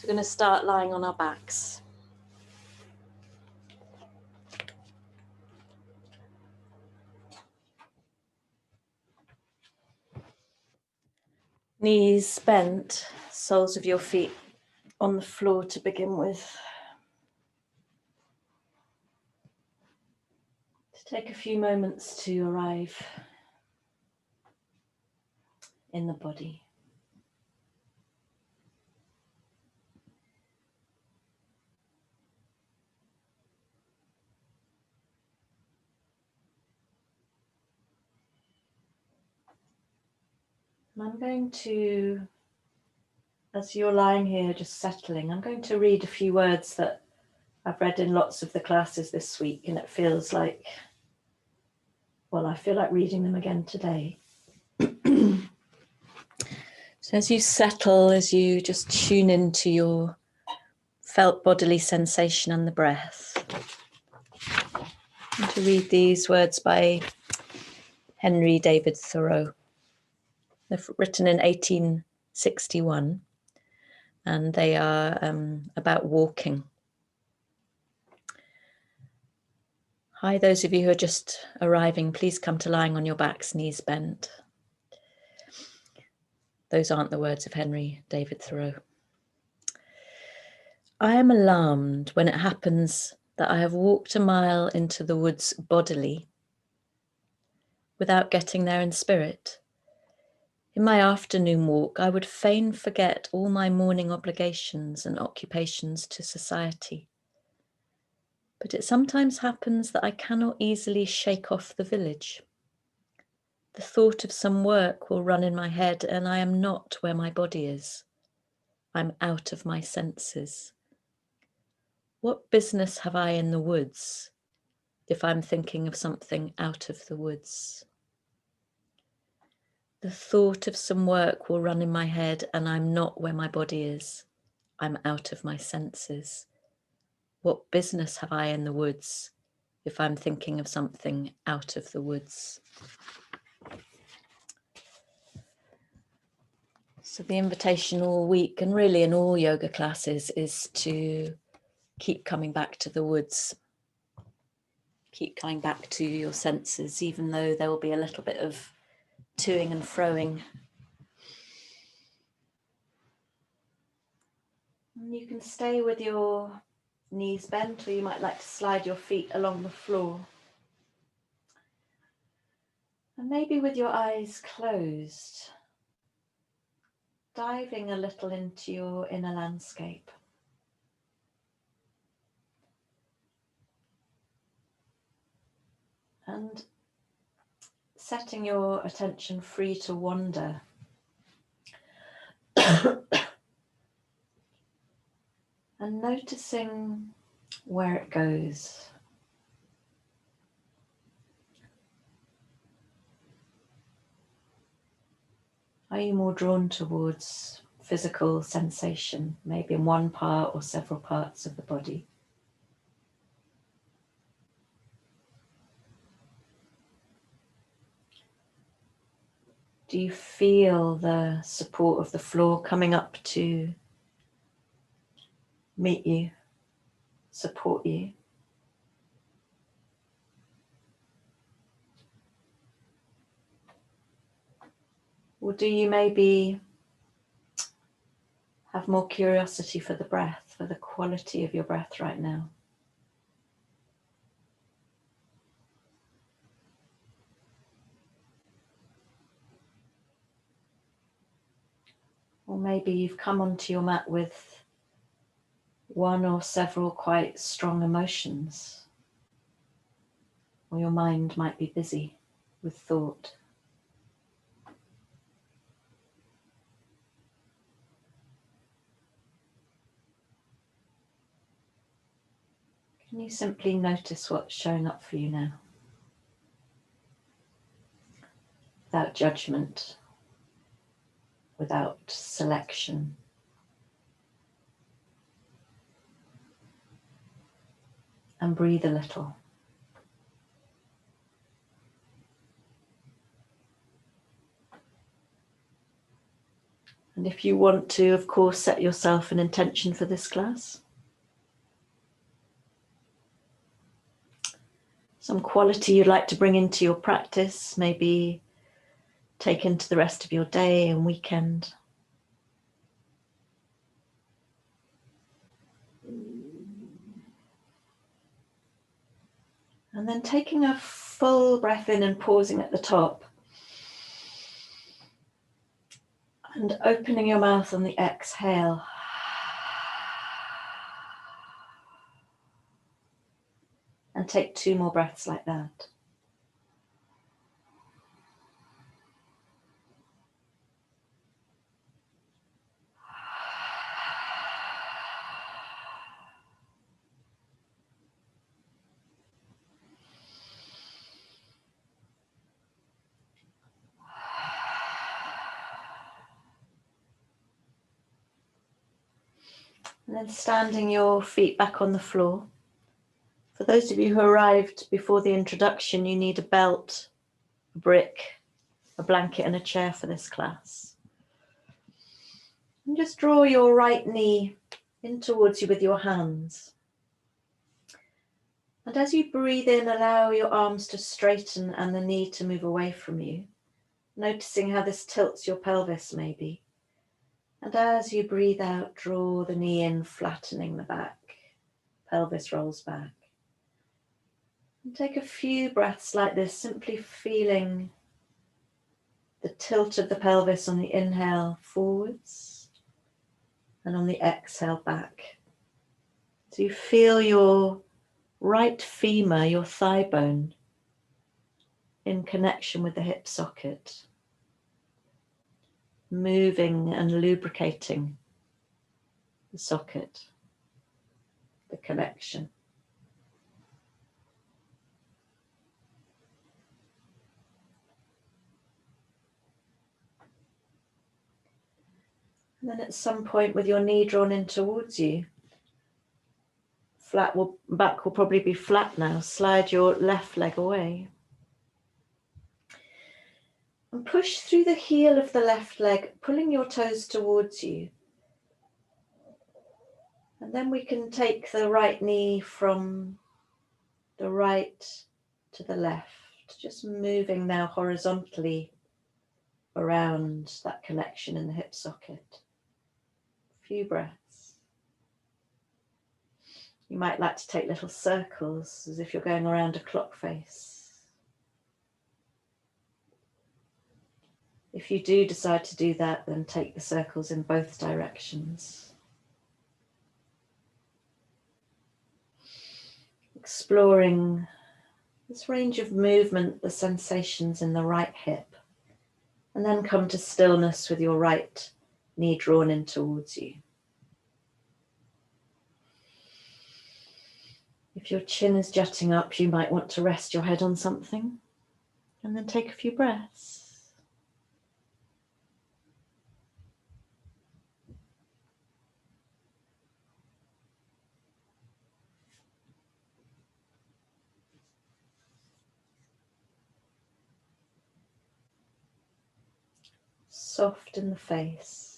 We're going to start lying on our backs. Knees bent, soles of your feet on the floor to begin with. To take a few moments to arrive in the body. And I'm going to, as you're lying here just settling, I'm going to read a few words that I've read in lots of the classes this week, and it feels like, well, I feel like reading them again today. So as you settle, as you just tune into your felt bodily sensation and the breath, I'm going to read these words by Henry David Thoreau. They're written in 1861, and they are about walking. Hi, those of you who are just arriving, please come to lying on your backs, knees bent. Those aren't the words of Henry David Thoreau. I am alarmed when it happens that I have walked a mile into the woods bodily without getting there in spirit. In my afternoon walk, I would fain forget all my morning obligations and occupations to society. But it sometimes happens that I cannot easily shake off the village. The thought of some work will run in my head, and I am not where my body is. I'm out of my senses. What business have I in the woods if I'm thinking of something out of the woods? The thought of some work will run in my head, and I'm not where my body is. I'm out of my senses. What business have I in the woods if I'm thinking of something out of the woods? So the invitation all week, and really in all yoga classes, is to keep coming back to the woods. Keep coming back to your senses, even though there will be a little bit of toing and froing. And you can stay with your knees bent, or you might like to slide your feet along the floor. And maybe with your eyes closed, diving a little into your inner landscape. And setting your attention free to wander. And noticing where it goes. Are you more drawn towards physical sensation, maybe in one part or several parts of the body? Do you feel the support of the floor coming up to meet you, support you? Or do you maybe have more curiosity for the breath, for the quality of your breath right now? Or maybe you've come onto your mat with one or several quite strong emotions, or your mind might be busy with thought. Can you simply notice what's showing up for you now? Without judgment, without selection. And breathe a little. And if you want to, of course, set yourself an intention for this class. Some quality you'd like to bring into your practice, maybe take into the rest of your day and weekend. And then taking a full breath in and pausing at the top. And opening your mouth on the exhale. And take 2 more breaths like that. And then standing your feet back on the floor. For those of you who arrived before the introduction, you need a belt, a brick, a blanket and a chair for this class. And just draw your right knee in towards you with your hands. And as you breathe in, allow your arms to straighten and the knee to move away from you, noticing how this tilts your pelvis maybe. And as you breathe out, draw the knee in, flattening the back. Pelvis rolls back. And take a few breaths like this, simply feeling the tilt of the pelvis on the inhale forwards and on the exhale back. So you feel your right femur, your thigh bone, in connection with the hip socket, moving and lubricating the socket, the connection. And then at some point with your knee drawn in towards you, back will probably be flat now. Slide your left leg away. And push through the heel of the left leg, pulling your toes towards you. And then we can take the right knee from the right to the left, just moving now horizontally around that connection in the hip socket. A few breaths. You might like to take little circles as if you're going around a clock face. If you do decide to do that, then take the circles in both directions. Exploring this range of movement, the sensations in the right hip, and then come to stillness with your right knee drawn in towards you. If your chin is jutting up, you might want to rest your head on something, and then take a few breaths. Soft in the face.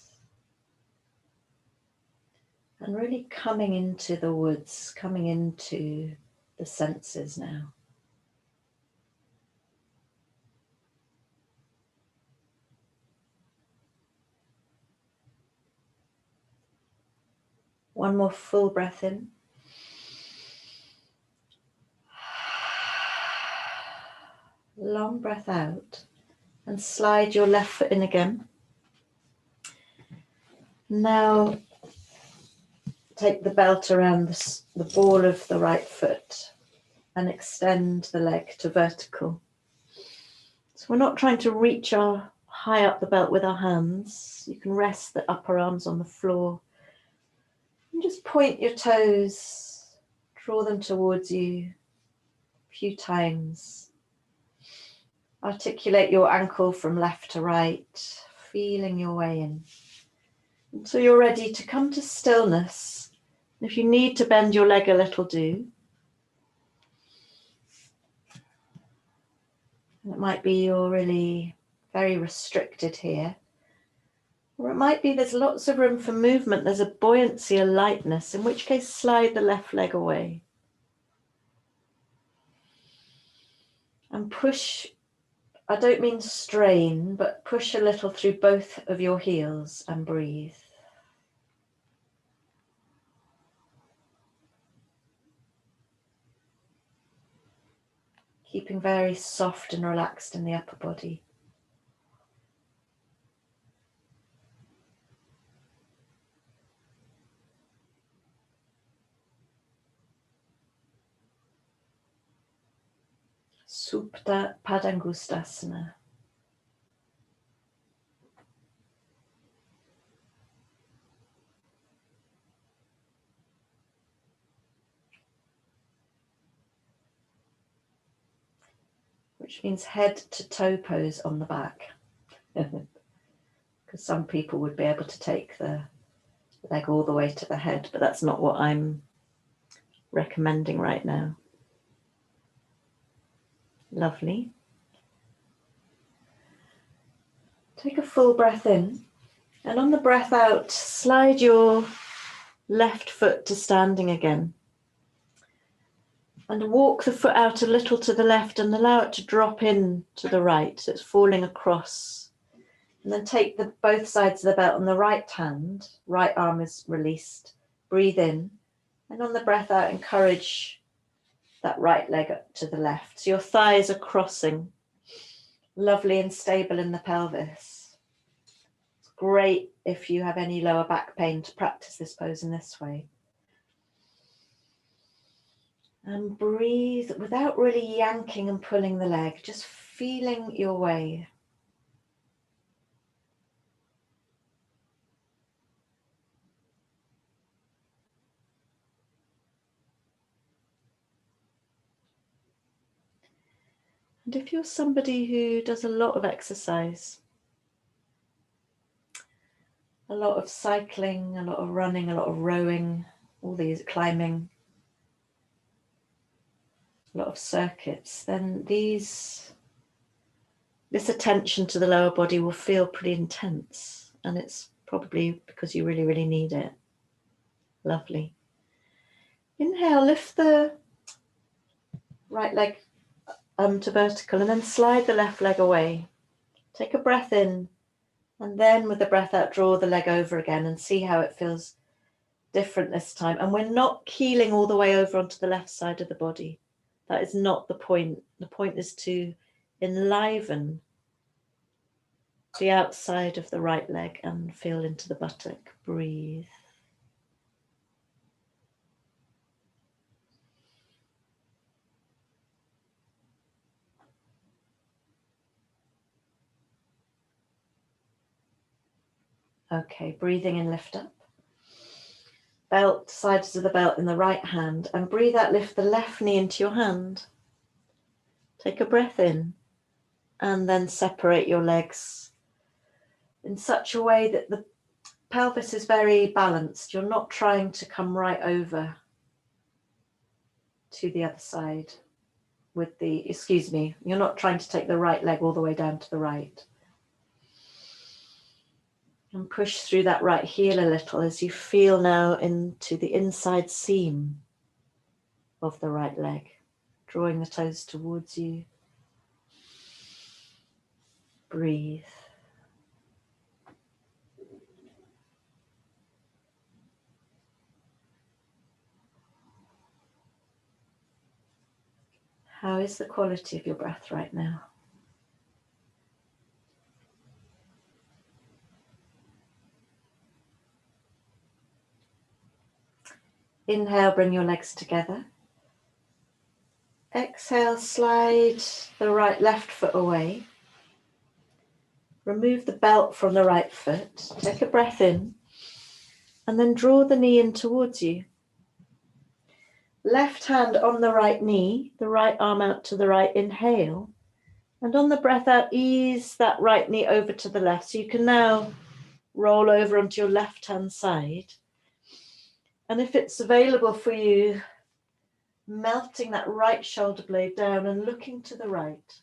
And really coming into the woods, coming into the senses now. One more full breath in. Long breath out. And slide your left foot in again. Now take the belt around the ball of the right foot and extend the leg to vertical. So we're not trying to reach high up the belt with our hands. You can rest the upper arms on the floor. And just point your toes, draw them towards you a few times. Articulate your ankle from left to right, feeling your way in. Until you're ready to come to stillness. If you need to bend your leg a little, do. And it might be you're really very restricted here. Or it might be there's lots of room for movement, there's a buoyancy, a lightness, in which case slide the left leg away. And push, I don't mean strain, but push a little through both of your heels and breathe. Keeping very soft and relaxed in the upper body. Supta Padangustasana. Which means head to toe pose on the back. Because some people would be able to take the leg all the way to the head, but that's not what I'm recommending right now. Lovely. Take a full breath in, and on the breath out, slide your left foot to standing again. And walk the foot out a little to the left and allow it to drop in to the right, so it's falling across. And then take both sides of the belt on the right hand, right arm is released, breathe in, and on the breath out, encourage that right leg up to the left. So your thighs are crossing, lovely and stable in the pelvis. It's great if you have any lower back pain to practice this pose in this way. And breathe without really yanking and pulling the leg, just feeling your way. And if you're somebody who does a lot of exercise, a lot of cycling, a lot of running, a lot of rowing, all these climbing, a lot of circuits, then this attention to the lower body will feel pretty intense, and it's probably because you really, really need it. Lovely. Inhale, lift the right leg to vertical, and then slide the left leg away. Take a breath in, and then with the breath out, draw the leg over again and see how it feels different this time. And we're not keeling all the way over onto the left side of the body. That is not the point. The point is to enliven the outside of the right leg and feel into the buttock. Breathe. Okay, breathing in, lift up. Belt, sides of the belt in the right hand, and breathe out, lift the left knee into your hand. Take a breath in, and then separate your legs in such a way that the pelvis is very balanced. You're not trying to come right over to the other side with you're not trying to take the right leg all the way down to the right. And push through that right heel a little as you feel now into the inside seam of the right leg, drawing the toes towards you. Breathe. How is the quality of your breath right now? Inhale, bring your legs together. Exhale, slide the left foot away. Remove the belt from the right foot. Take a breath in, and then draw the knee in towards you. Left hand on the right knee, the right arm out to the right. Inhale, and on the breath out, ease that right knee over to the left. So you can now roll over onto your left hand side. And if it's available for you, melting that right shoulder blade down and looking to the right.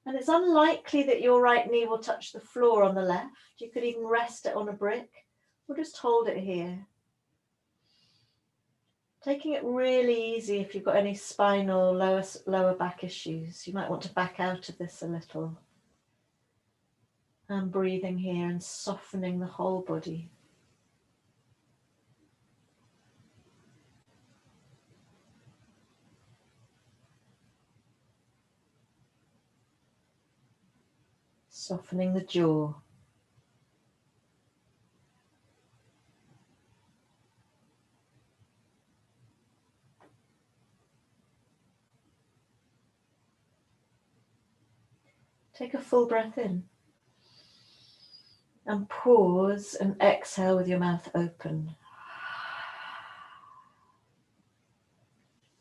And it's unlikely that your right knee will touch the floor on the left. You could even rest it on a brick or just hold it here. Taking it really easy if you've got any spinal lower back issues. You might want to back out of this a little. And breathing here and softening the whole body. Softening the jaw. Take a full breath in. And pause and exhale with your mouth open.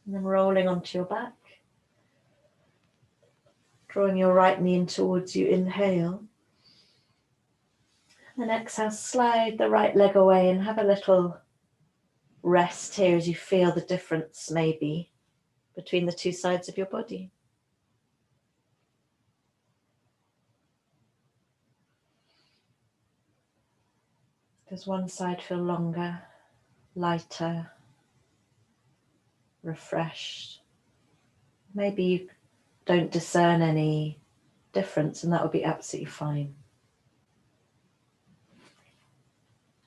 And then rolling onto your back. Drawing your right knee in towards you, inhale. And exhale, slide the right leg away and have a little rest here as you feel the difference maybe between the two sides of your body. Does one side feel longer, lighter, refreshed? Maybe you don't discern any difference, and that would be absolutely fine.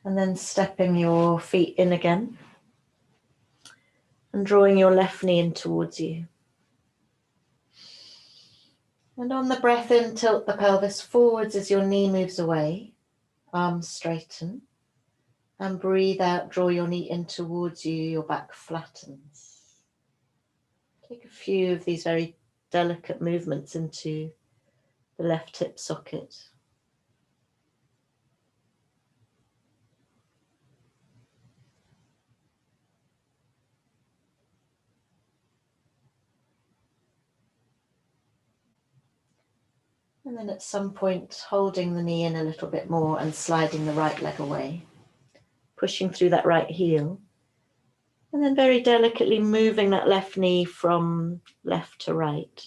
And then stepping your feet in again and drawing your left knee in towards you. And on the breath in, tilt the pelvis forwards as your knee moves away, arms straighten. And breathe out, draw your knee in towards you, your back flattens. Take a few of these very delicate movements into the left hip socket. And then at some point, holding the knee in a little bit more and sliding the right leg away, pushing through that right heel. And then very delicately moving that left knee from left to right.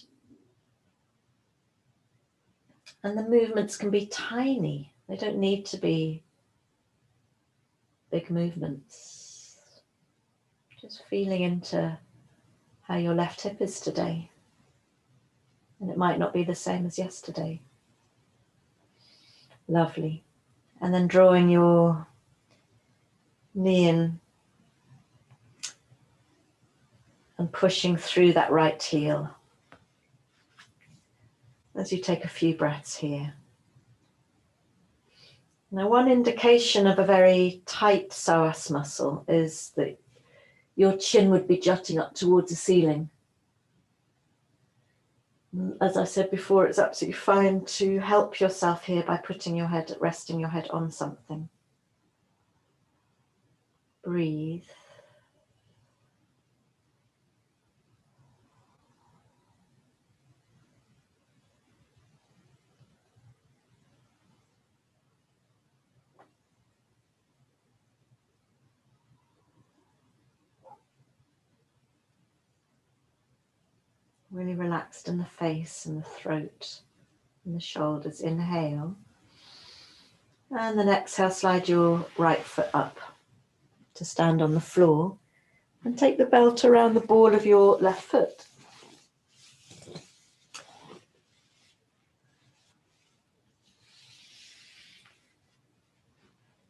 And the movements can be tiny. They don't need to be big movements. Just feeling into how your left hip is today. And it might not be the same as yesterday. Lovely. And then drawing your knee in and pushing through that right heel as you take a few breaths here. Now, one indication of a very tight psoas muscle is that your chin would be jutting up towards the ceiling. As I said before, it's absolutely fine to help yourself here by resting your head on something. Breathe. Really relaxed in the face and the throat and the shoulders. Inhale. And then exhale, slide your right foot up to stand on the floor and take the belt around the ball of your left foot.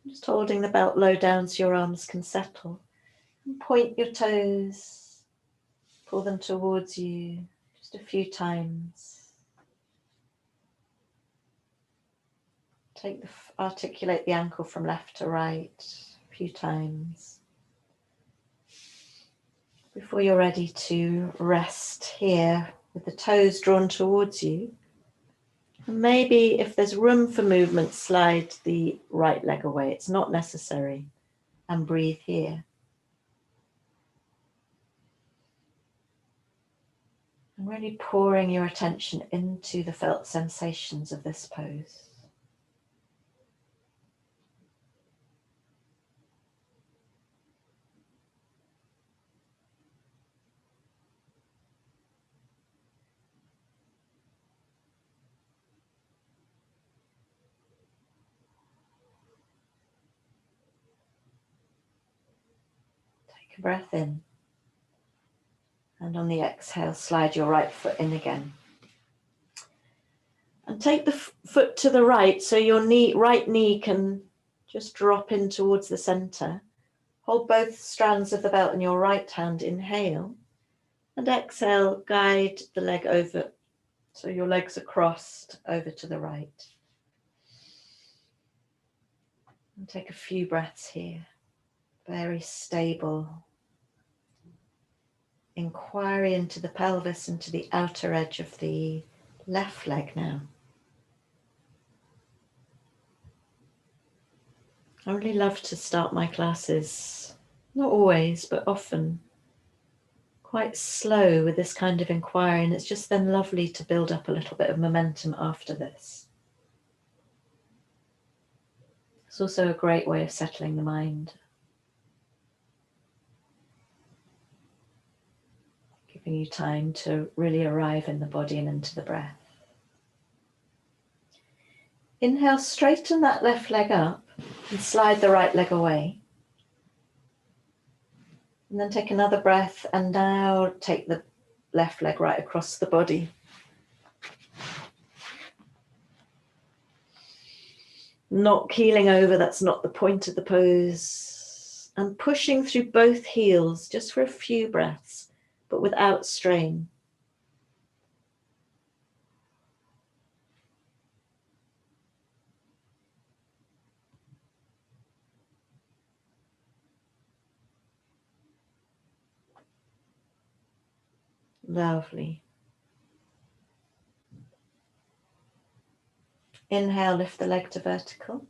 Just holding the belt low down so your arms can settle. And point your toes, pull them towards you just a few times. Articulate the ankle from left to right a few times. Before you're ready to rest here with the toes drawn towards you. And maybe if there's room for movement, slide the right leg away. It's not necessary. And breathe here. And really pouring your attention into the felt sensations of this pose. Take a breath in. And on the exhale, slide your right foot in again. And take the foot to the right so your right knee can just drop in towards the center. Hold both strands of the belt in your right hand, inhale. And exhale, guide the leg over so your legs are crossed over to the right. And take a few breaths here. Very stable. Inquiry into the pelvis and to the outer edge of the left leg now. I really love to start my classes, not always, but often, quite slow with this kind of inquiry, and it's just then lovely to build up a little bit of momentum after this. It's also a great way of settling the mind. Giving you time to really arrive in the body and into the breath. Inhale, straighten that left leg up and slide the right leg away. And then take another breath and now take the left leg right across the body. Not keeling over, that's not the point of the pose. And pushing through both heels just for a few breaths, but without strain. Lovely. Inhale, lift the leg to vertical.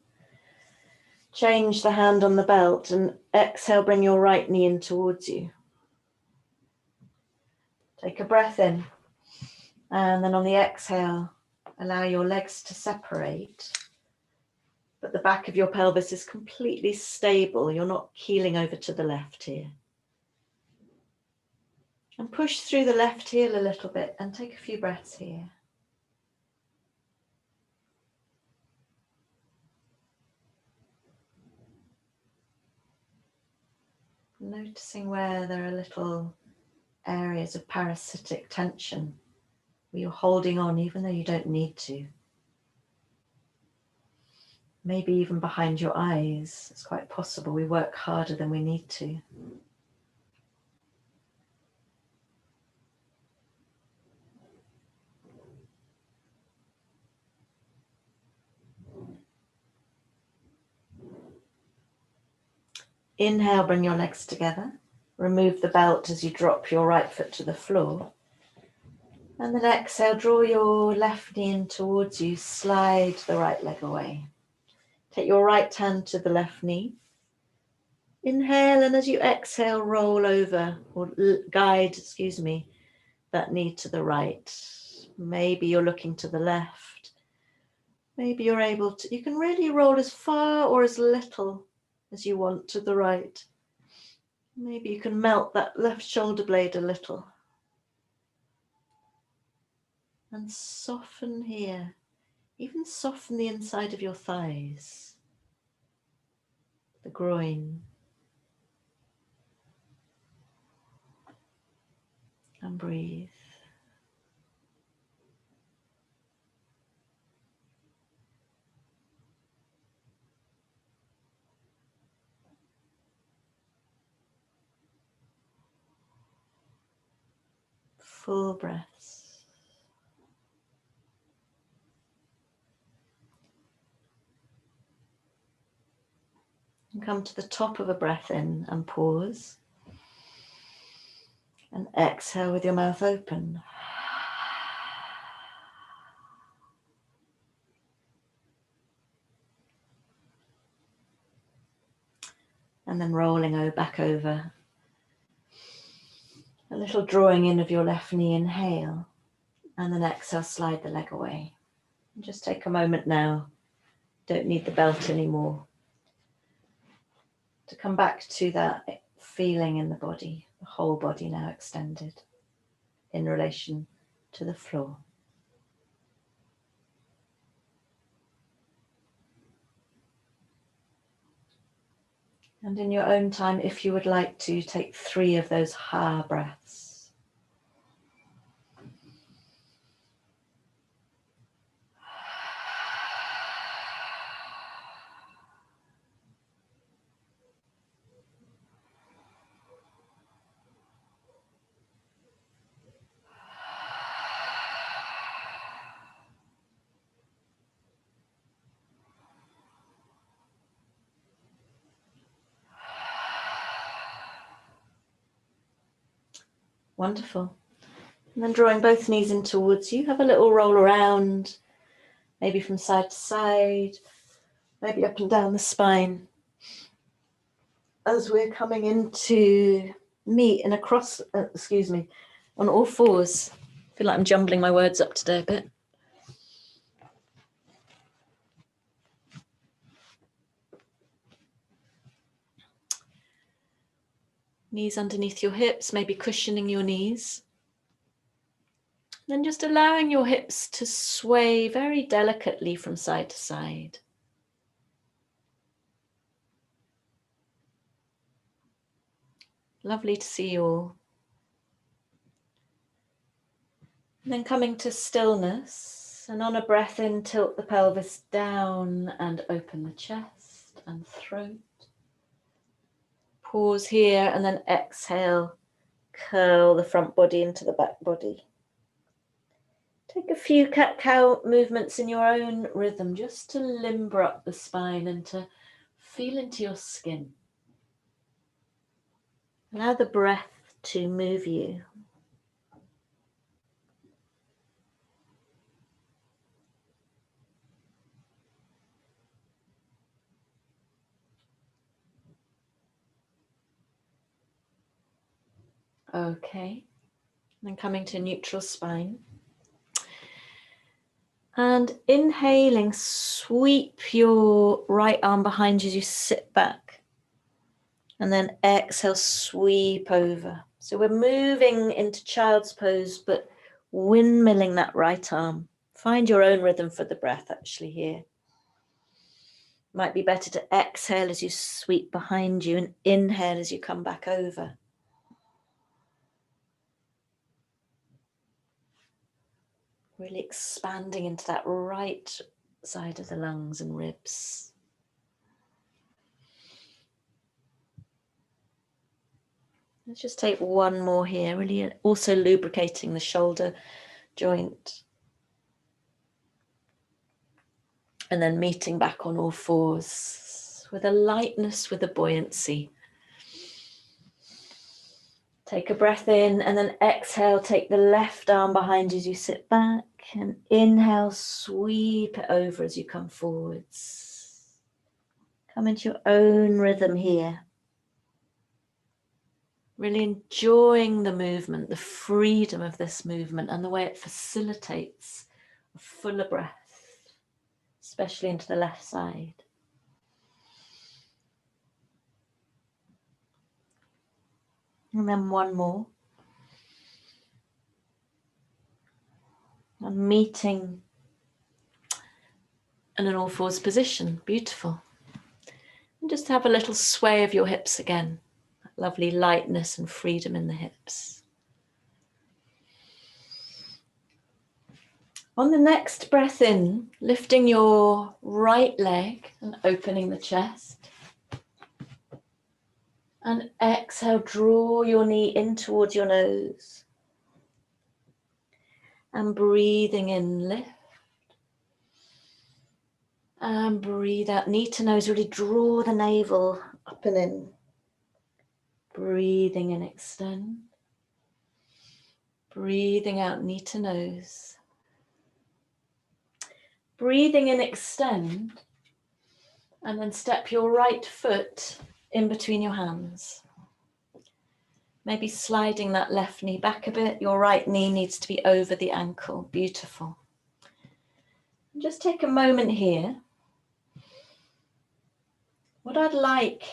Change the hand on the belt and exhale, bring your right knee in towards you. Take a breath in. And then on the exhale, allow your legs to separate. But the back of your pelvis is completely stable. You're not keeling over to the left here. And push through the left heel a little bit and take a few breaths here. Noticing where there are little areas of parasitic tension, where you're holding on even though you don't need to. Maybe even behind your eyes. It's quite possible we work harder than we need to. Inhale, bring your legs together. Remove the belt as you drop your right foot to the floor. And then exhale, draw your left knee in towards you, slide the right leg away. Take your right hand to the left knee. Inhale, and as you exhale, roll over or guide, that knee to the right. Maybe you're looking to the left. Maybe you're able to, you can really roll as far or as little as you want to the right. Maybe you can melt that left shoulder blade a little. And soften here. Even soften the inside of your thighs, the groin. And breathe. Full breaths. And come to the top of a breath in and pause. And exhale with your mouth open. And then rolling back over. A little drawing in of your left knee, inhale. And then exhale, slide the leg away. And just take a moment now. Don't need the belt anymore. To come back to that feeling in the body, the whole body now extended in relation to the floor. And in your own time, if you would like to, take 3 of those ha breaths. Wonderful. And then drawing both knees in towards you, have a little roll around, maybe from side to side, maybe up and down the spine. As we're coming into meet in a cross, on all fours. I feel like I'm jumbling my words up today a bit. Knees underneath your hips, maybe cushioning your knees. Then just allowing your hips to sway very delicately from side to side. Lovely to see you all. And then coming to stillness, and on a breath in, tilt the pelvis down and open the chest and throat. Pause here and then exhale, curl the front body into the back body. Take a few cat-cow movements in your own rhythm just to limber up the spine and to feel into your skin. Allow the breath to move you. Okay, then coming to neutral spine. And inhaling, sweep your right arm behind you as you sit back. And then exhale, sweep over. So we're moving into child's pose, but windmilling that right arm. Find your own rhythm for the breath actually here. Might be better to exhale as you sweep behind you and inhale as you come back over. Really expanding into that right side of the lungs and ribs. Let's just take one more here, really also lubricating the shoulder joint. And then meeting back on all fours with a lightness, with a buoyancy. Take a breath in and then exhale, take the left arm behind you as you sit back and inhale, sweep it over as you come forwards. Come into your own rhythm here. Really enjoying the movement, the freedom of this movement and the way it facilitates a fuller breath, especially into the left side. And then one more. And meeting in an all fours position. Beautiful. And just have a little sway of your hips again. That lovely lightness and freedom in the hips. On the next breath in, lifting your right leg and opening the chest. And exhale, draw your knee in towards your nose. And breathing in, lift. And breathe out, knee to nose, really draw the navel up and in. Breathing in, extend. Breathing out, knee to nose. Breathing in, extend. And then step your right foot in between your hands. Maybe sliding that left knee back a bit. Your right knee needs to be over the ankle. Beautiful. And just take a moment here. What I'd like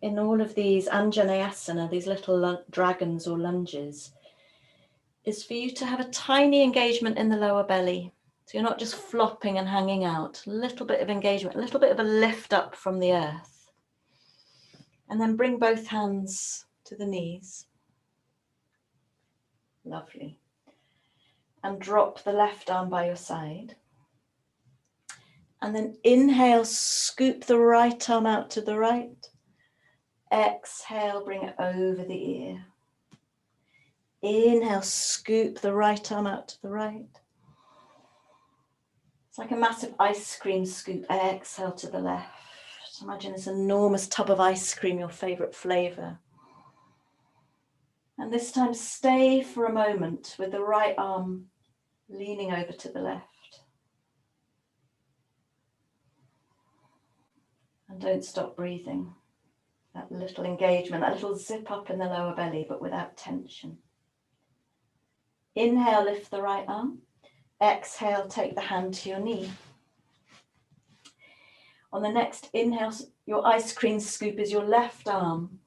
in all of these Anjaneyasana, these little dragons or lunges, is for you to have a tiny engagement in the lower belly. So you're not just flopping and hanging out. A little bit of engagement, a little bit of a lift up from the earth. And then bring both hands to the knees. Lovely. And drop the left arm by your side. And then inhale, scoop the right arm out to the right. Exhale, bring it over the ear. Inhale, scoop the right arm out to the right. It's like a massive ice cream scoop. Exhale to the left. Imagine this enormous tub of ice cream, your favorite flavor. And this time stay for a moment with the right arm leaning over to the left. And don't stop breathing. That little engagement, that little zip up in the lower belly, but without tension. Inhale, lift the right arm. Exhale, take the hand to your knee. On the next inhale, your ice cream scoop is your left arm.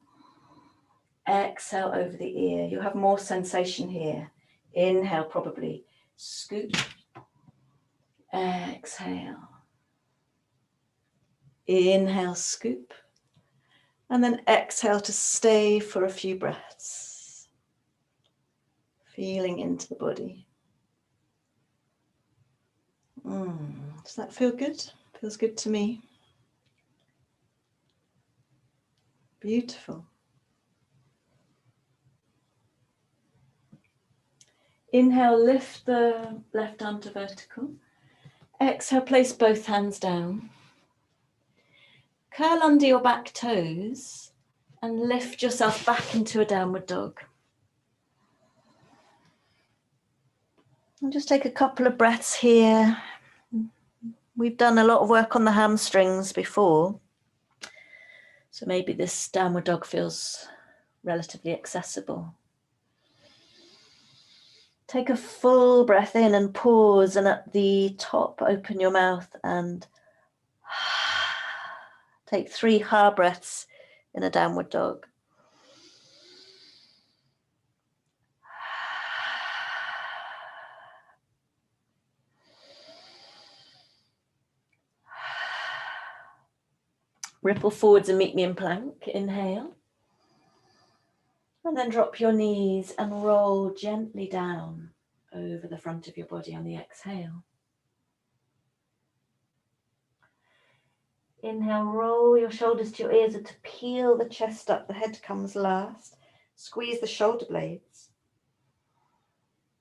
Exhale over the ear. You have more sensation here. Inhale, probably. Scoop. Exhale. Inhale, scoop. And then exhale to stay for a few breaths. Feeling into the body. Does that feel good? Feels good to me. Beautiful. Inhale, lift the left arm to vertical. Exhale, place both hands down. Curl under your back toes and lift yourself back into a downward dog. And just take a couple of breaths here. We've done a lot of work on the hamstrings before, so maybe this downward dog feels relatively accessible. Take a full breath in and pause, and at the top open your mouth and take 3 ha breaths in a downward dog. Ripple forwards and meet me in plank. Inhale. And then drop your knees and roll gently down over the front of your body on the exhale. Inhale, roll your shoulders to your ears and to peel the chest up. The head comes last. Squeeze the shoulder blades.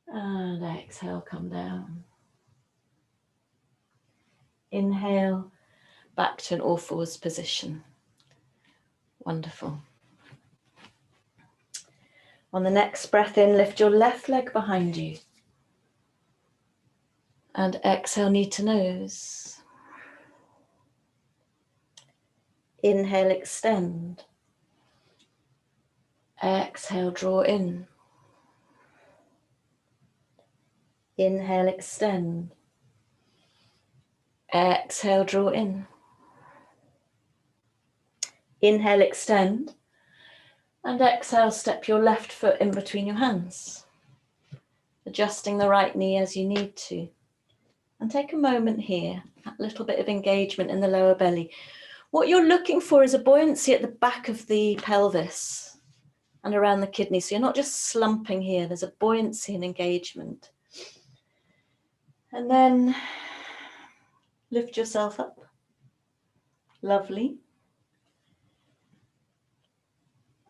And exhale, come down. Inhale, back to an all fours position. Wonderful. On the next breath in, lift your left leg behind you. And exhale, knee to nose. Inhale, extend. Exhale, draw in. Inhale, extend. Exhale, draw in. Inhale, extend. And exhale, step your left foot in between your hands, adjusting the right knee as you need to. And take a moment here, that little bit of engagement in the lower belly. What you're looking for is a buoyancy at the back of the pelvis and around the kidneys. So you're not just slumping here, there's a buoyancy and engagement. And then lift yourself up. Lovely.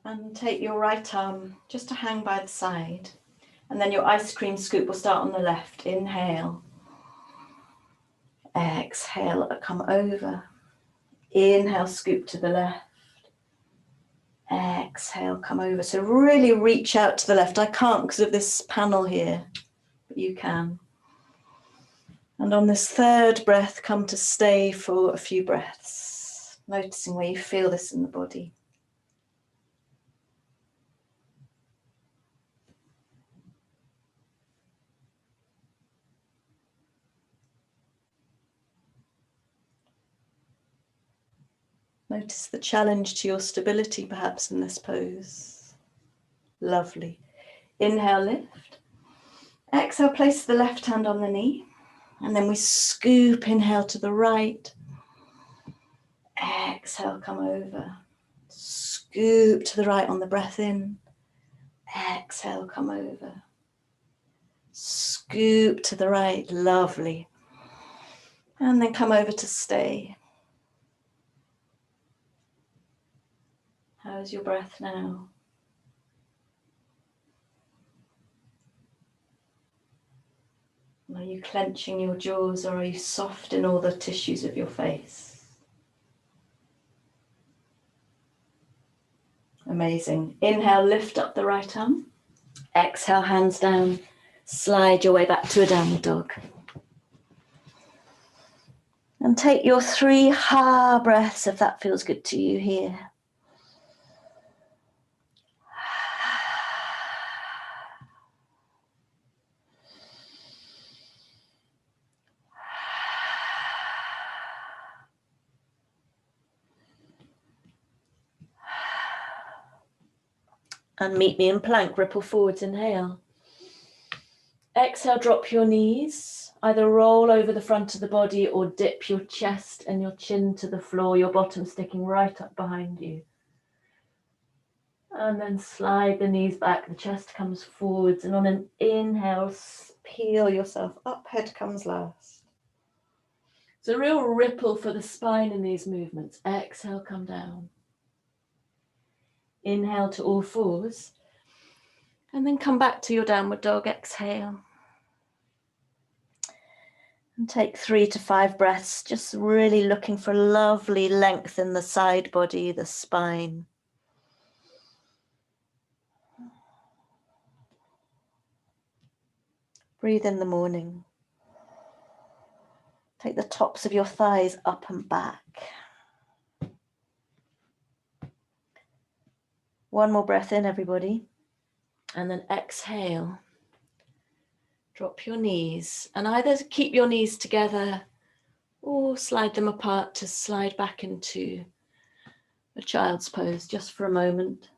And take your right arm just to hang by the side. And then your ice cream scoop will start on the left. Inhale. Exhale, come over. Inhale, scoop to the left. Exhale, come over. So really reach out to the left. I can't because of this panel here, but you can. And on this third breath, come to stay for a few breaths, noticing where you feel this in the body. Notice the challenge to your stability perhaps in this pose. Lovely. Inhale, lift. Exhale, place the left hand on the knee. And then we scoop, inhale to the right. Exhale, come over. Scoop. scoop to the right on the breath in. Exhale, come over. Scoop to the right, lovely. And then come over to stay. How's your breath now? Are you clenching your jaws, or are you soft in all the tissues of your face? Amazing. Inhale, lift up the right arm. Exhale, hands down. Slide your way back to a downward dog. And take your 3 ha breaths if that feels good to you here. And meet me in plank, ripple forwards, inhale. Exhale, drop your knees, either roll over the front of the body or dip your chest and your chin to the floor, your bottom sticking right up behind you. And then slide the knees back, the chest comes forwards, and on an inhale, peel yourself up, head comes last. It's a real ripple for the spine in these movements. Exhale, come down. Inhale to all fours, and then come back to your downward dog, exhale. And take 3 to 5 breaths, just really looking for lovely length in the side body, the spine. Breathe in the morning. Take the tops of your thighs up and back. One more breath in, everybody. And then exhale. Drop your knees, and either keep your knees together or slide them apart to slide back into a child's pose just for a moment.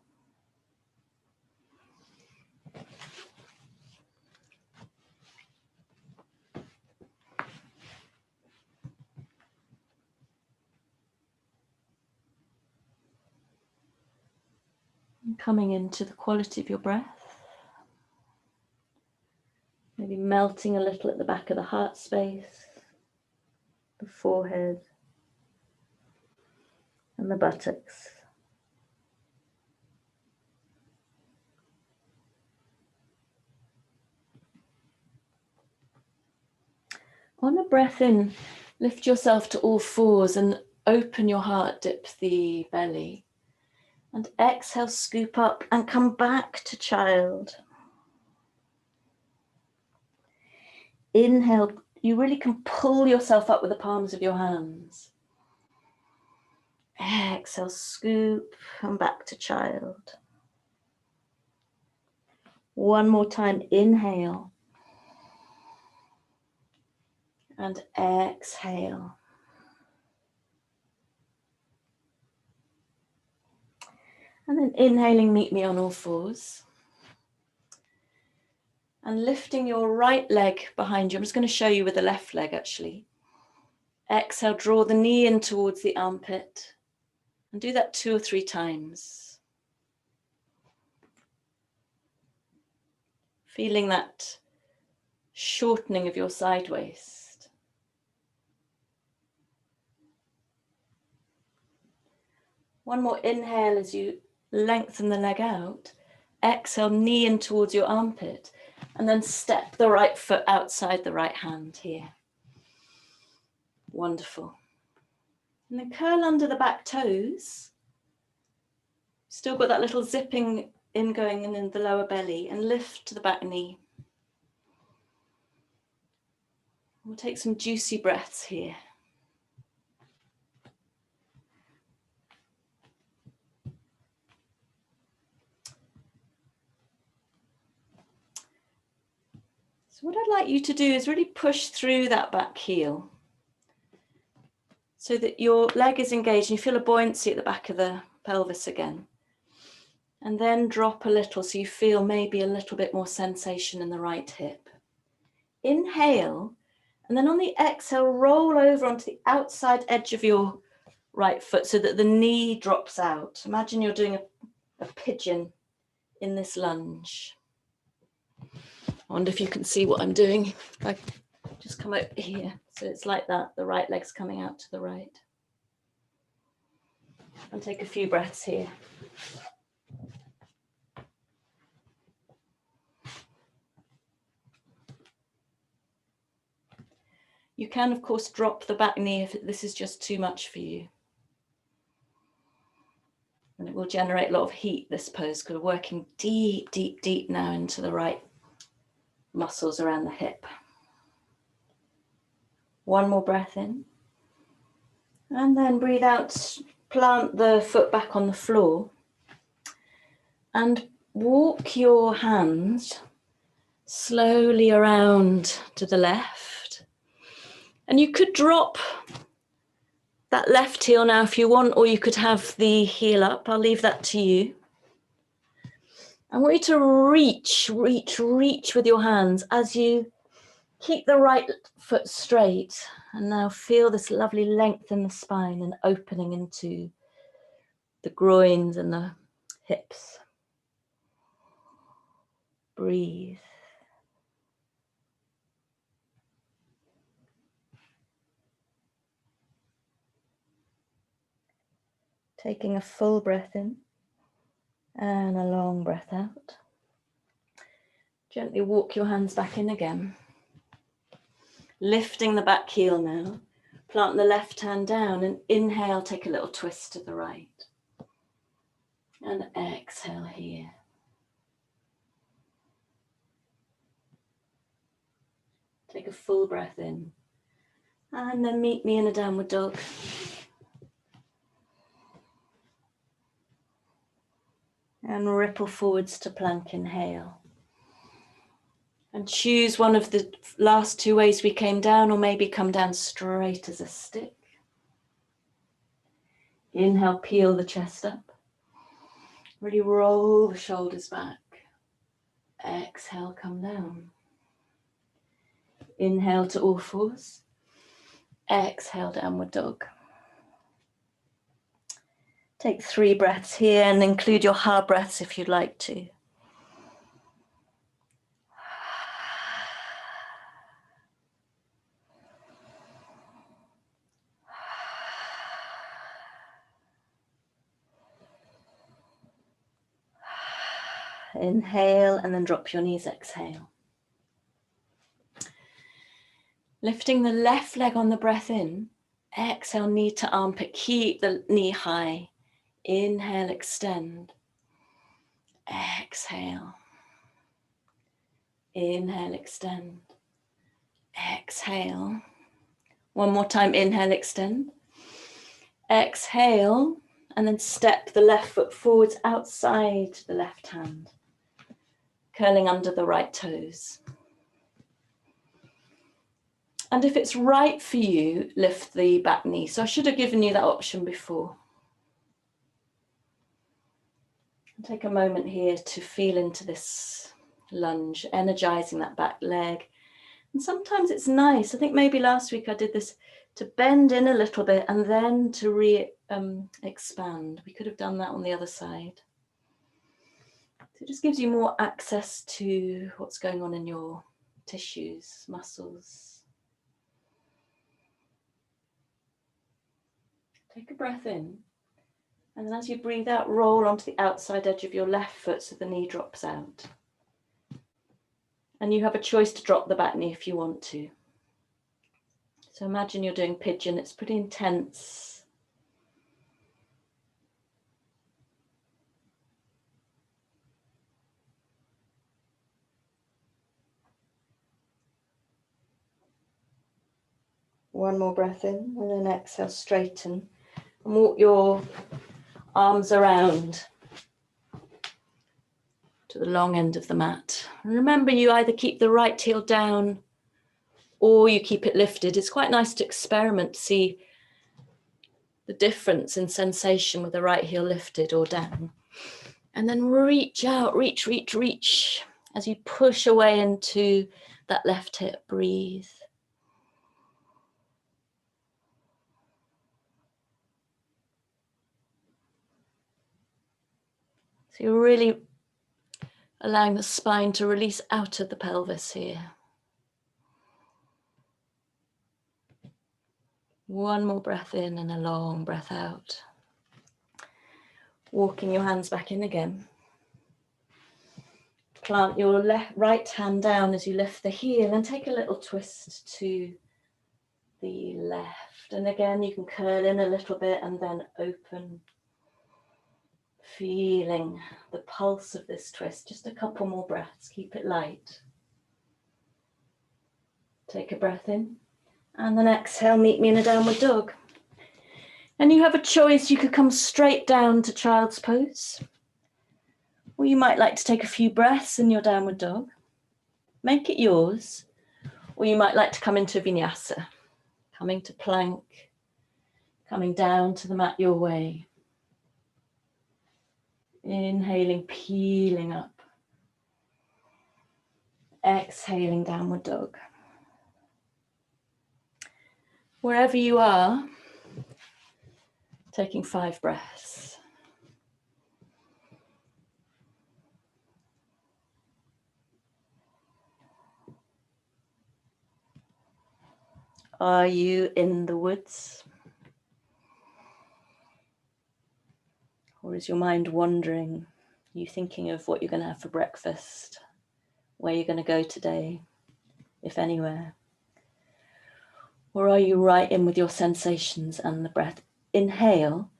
And coming into the quality of your breath. Maybe melting a little at the back of the heart space, the forehead, and the buttocks. On a breath in, lift yourself to all fours and open your heart, dip the belly. And exhale, scoop up and come back to child. Inhale, you really can pull yourself up with the palms of your hands. Exhale, scoop and back to child. One more time, inhale. And exhale. And then inhaling, meet me on all fours. And lifting your right leg behind you. I'm just going to show you with the left leg actually. Exhale, draw the knee in towards the armpit. And do that 2 or 3 times. Feeling that shortening of your side waist. One more inhale as you lengthen the leg out. Exhale, knee in towards your armpit. And then step the right foot outside the right hand here. Wonderful. And then curl under the back toes. Still got that little zipping in going in the lower belly, and lift to the back knee. We'll take some juicy breaths here. So what I'd like you to do is really push through that back heel so that your leg is engaged and you feel a buoyancy at the back of the pelvis again. And then drop a little so you feel maybe a little bit more sensation in the right hip. Inhale, and then on the exhale, roll over onto the outside edge of your right foot so that the knee drops out. Imagine you're doing a a pigeon in this lunge. I wonder if you can see what I'm doing. If I just come over here, so it's like that, the right leg's coming out to the right. And take a few breaths here. You can, of course, drop the back knee if this is just too much for you. And it will generate a lot of heat, this pose, because we're working deep, deep, deep now into the right muscles around the hip. One more breath in. And then breathe out, plant the foot back on the floor. And walk your hands slowly around to the left. And you could drop that left heel now if you want, or you could have the heel up. I'll leave that to you. I want you to reach with your hands as you keep the right foot straight. And now feel this lovely length in the spine and opening into the groins and the hips. Breathe. Taking a full breath in and a long breath out. Gently walk your hands back in again. Lifting the back heel now. Plant the left hand down and inhale, take a little twist to the right. And exhale here. Take a full breath in. And then meet me in a downward dog. And ripple forwards to plank, inhale. And choose one of the last two ways we came down, or maybe come down straight as a stick. Inhale, peel the chest up. Really roll the shoulders back. Exhale, come down. Inhale to all fours. Exhale, downward dog. Take 3 breaths here and include your ha breaths if you'd like to. Inhale and then drop your knees, exhale. Lifting the left leg on the breath in, exhale, knee to armpit, keep the knee high. Inhale, extend. Exhale. Inhale, extend. Exhale. One more time, inhale, extend. Exhale, and then step the left foot forwards outside the left hand, curling under the right toes. And if it's right for you, lift the back knee. So I should have given you that option before. Take a moment here to feel into this lunge, energizing that back leg. And sometimes it's nice, I think maybe last week I did this, to bend in a little bit and then to expand. We could have done that on the other side. So it just gives you more access to what's going on in your tissues, muscles. Take a breath in. And then as you breathe out, roll onto the outside edge of your left foot so the knee drops out. And you have a choice to drop the back knee if you want to. So imagine you're doing pigeon, it's pretty intense. One more breath in and then exhale, straighten. And walk your arms around to the long end of the mat. And remember, you either keep the right heel down or you keep it lifted. It's quite nice to experiment, see the difference in sensation with the right heel lifted or down. And then reach out, reach as you push away into that left hip. Breathe. So you're really allowing the spine to release out of the pelvis here. One more breath in and a long breath out. Walking your hands back in again. Plant your right hand down as you lift the heel and take a little twist to the left. And again, you can curl in a little bit and then open. Feeling the pulse of this twist. Just a couple more breaths. Keep it light. Take a breath in. And then exhale, meet me in a downward dog. And you have a choice. You could come straight down to child's pose. Or you might like to take a few breaths in your downward dog. Make it yours. Or you might like to come into vinyasa. Coming to plank. Coming down to the mat your way. Inhaling, peeling up. Exhaling, downward dog. Wherever you are, taking 5 breaths. Are you in the woods? Or is your mind wandering? Are you thinking of what you're going to have for breakfast? Where you're going to go today, if anywhere? Or are you right in with your sensations and the breath? Inhale,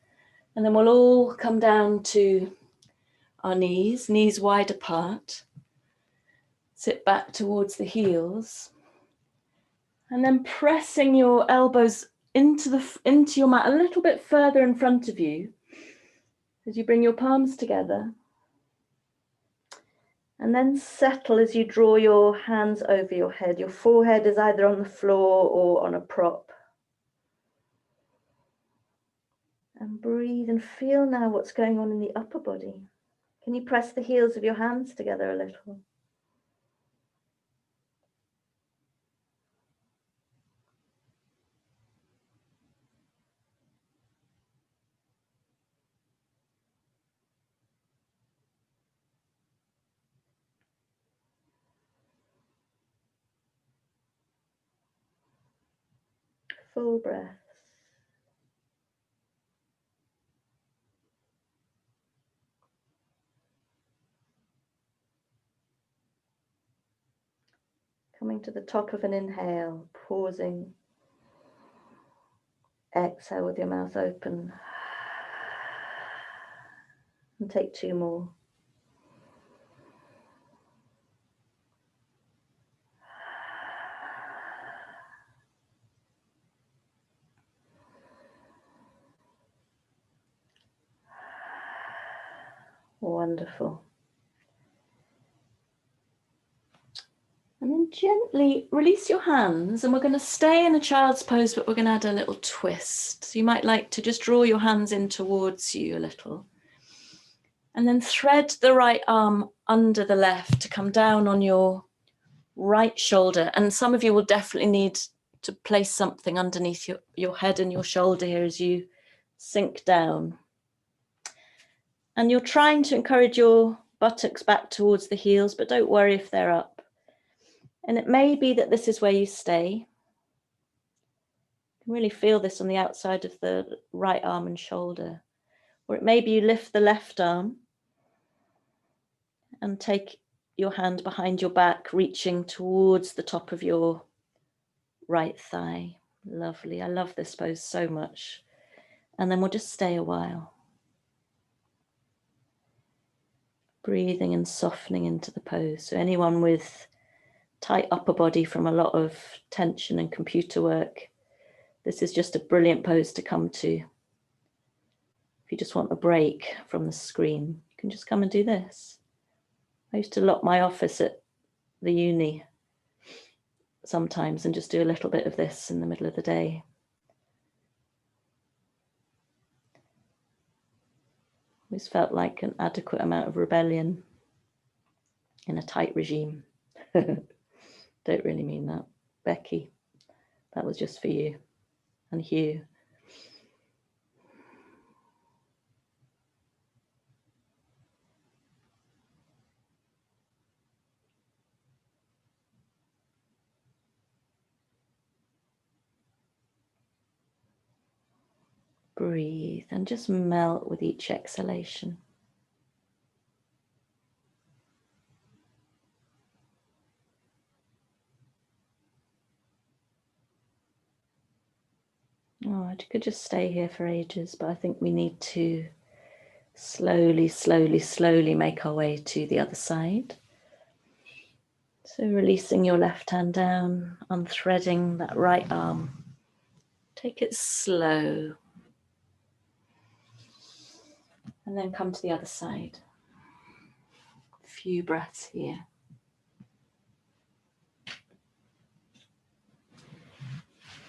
and then we'll all come down to our knees wide apart. Sit back towards the heels. And then pressing your elbows into your mat a little bit further in front of you as you bring your palms together. And then settle as you draw your hands over your head. Your forehead is either on the floor or on a prop. And breathe and feel now what's going on in the upper body. Can you press the heels of your hands together a little? Full breath. Coming to the top of an inhale, pausing. Exhale with your mouth open. And take 2 more. Wonderful. And then gently release your hands, and we're going to stay in a child's pose, but we're going to add a little twist. So you might like to just draw your hands in towards you a little. And then thread the right arm under the left to come down on your right shoulder. And some of you will definitely need to place something underneath your head and your shoulder here as you sink down. And you're trying to encourage your buttocks back towards the heels, but don't worry if they're up. And it may be that this is where you stay. You can really feel this on the outside of the right arm and shoulder. Or it may be you lift the left arm and take your hand behind your back, reaching towards the top of your right thigh. Lovely. I love this pose so much. And then we'll just stay a while. Breathing and softening into the pose. So anyone with tight upper body from a lot of tension and computer work, this is just a brilliant pose to come to. If you just want a break from the screen, you can just come and do this. I used to lock my office at the uni sometimes and just do a little bit of this in the middle of the day. Always felt like an adequate amount of rebellion in a tight regime. Don't really mean that. Becky, that was just for you. And Hugh. Breathe and just melt with each exhalation. Oh, I could just stay here for ages, but I think we need to slowly, slowly, slowly make our way to the other side. So releasing your left hand down, unthreading that right arm. Take it slow. And then come to the other side. A few breaths here.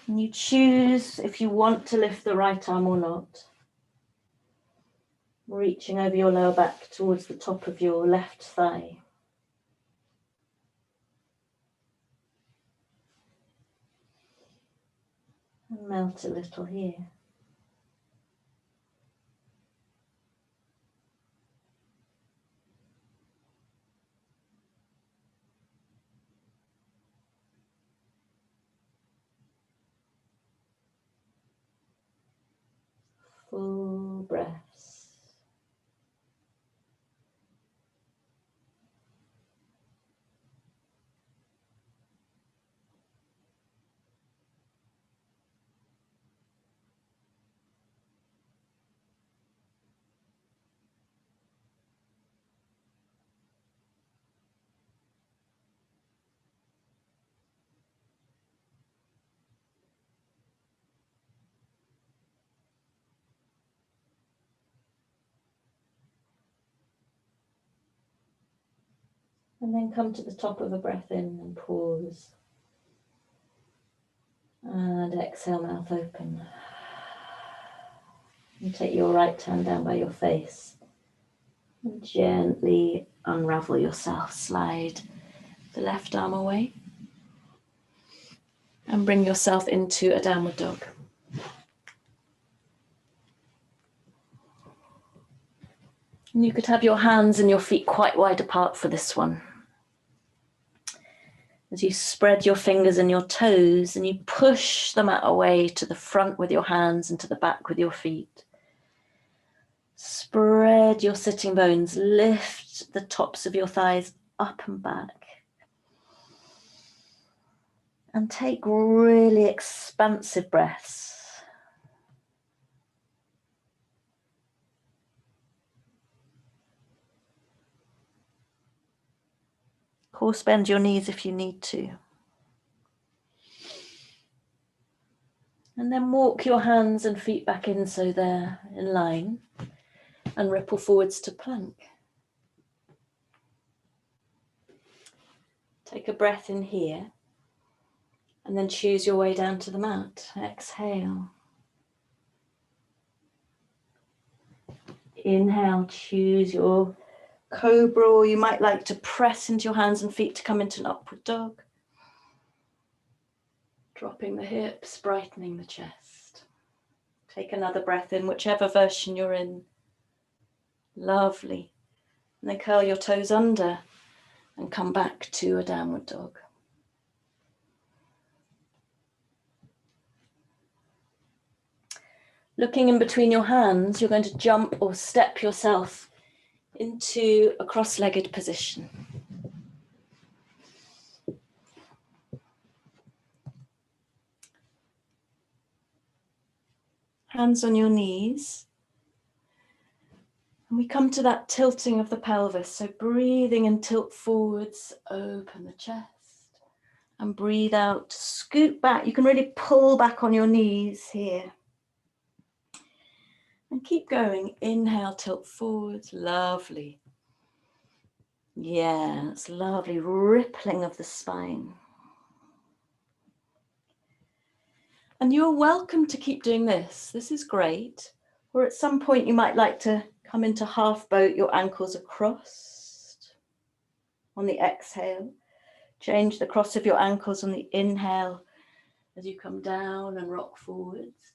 And you choose if you want to lift the right arm or not. Reaching over your lower back towards the top of your left thigh. And melt a little here. Full breaths. And then come to the top of a breath in and pause. And exhale, mouth open. And take your right hand down by your face. And gently unravel yourself. Slide the left arm away. And bring yourself into a downward dog. And you could have your hands and your feet quite wide apart for this one. As you spread your fingers and your toes and you push the mat away to the front with your hands and to the back with your feet. Spread your sitting bones, lift the tops of your thighs up and back. And take really expansive breaths. Of course, bend your knees if you need to. And then walk your hands and feet back in so they're in line. And ripple forwards to plank. Take a breath in here. And then choose your way down to the mat. Exhale. Inhale, choose your cobra, or you might like to press into your hands and feet to come into an upward dog. Dropping the hips, brightening the chest. Take another breath in, whichever version you're in. Lovely. And then curl your toes under and come back to a downward dog. Looking in between your hands, you're going to jump or step yourself into a cross-legged position. Hands on your knees. And we come to that tilting of the pelvis. So breathing and tilt forwards, open the chest. And breathe out, scoot back. You can really pull back on your knees here. And keep going. Inhale, tilt forwards. Lovely. Yeah, it's lovely. Rippling of the spine. And you're welcome to keep doing this. This is great. Or at some point you might like to come into half boat, your ankles are crossed. On the exhale, change the cross of your ankles on the inhale as you come down and rock forwards.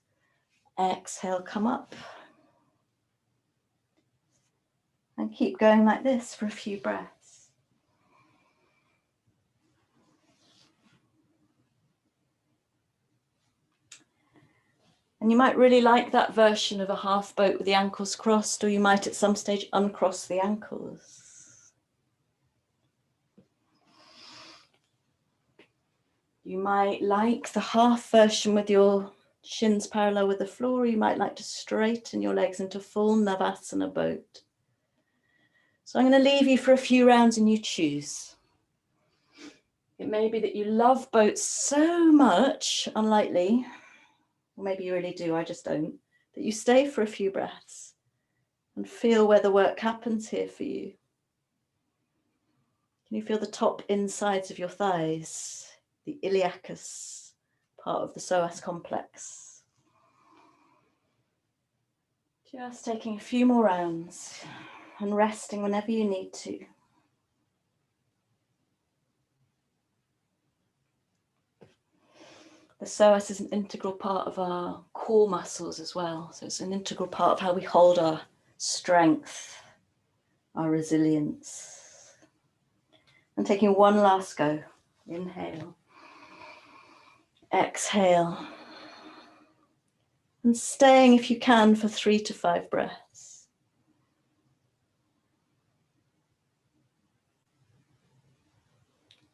Exhale, come up. And keep going like this for a few breaths. And you might really like that version of a half boat with the ankles crossed, or you might at some stage uncross the ankles. You might like the half version with your shins parallel with the floor, or you might like to straighten your legs into full Navasana boat. So I'm going to leave you for a few rounds and you choose. It may be that you love boats so much, unlikely, or maybe you really do, I just don't, that you stay for a few breaths and feel where the work happens here for you. Can you feel the top insides of your thighs, the iliacus, part of the psoas complex? Just taking a few more rounds and resting whenever you need to. The psoas is an integral part of our core muscles as well. So it's an integral part of how we hold our strength, our resilience. And taking one last go. Inhale. Exhale. And staying, if you can, for 3 to 5 breaths.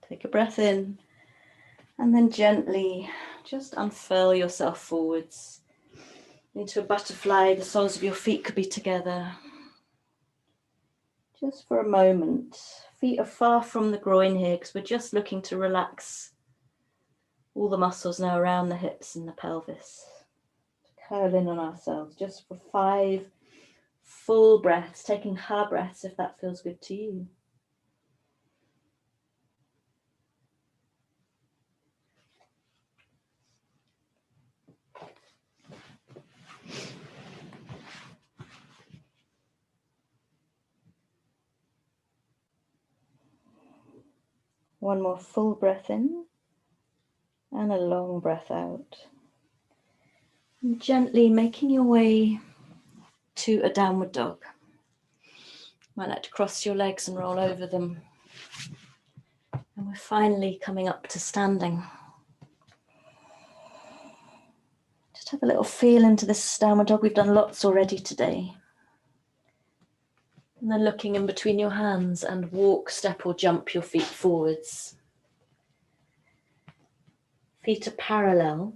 Take a breath in and then gently just unfurl yourself forwards into a butterfly. The soles of your feet could be together. Just for a moment. Feet are far from the groin here because we're just looking to relax all the muscles now around the hips and the pelvis. Curl in on ourselves just for 5 full breaths, taking ha breaths if that feels good to you. One more full breath in and a long breath out. And gently making your way to a downward dog. You might like to cross your legs and roll over them. And we're finally coming up to standing. Just have a little feel into this downward dog. We've done lots already today. And then looking in between your hands and walk, step or jump your feet forwards. Feet are parallel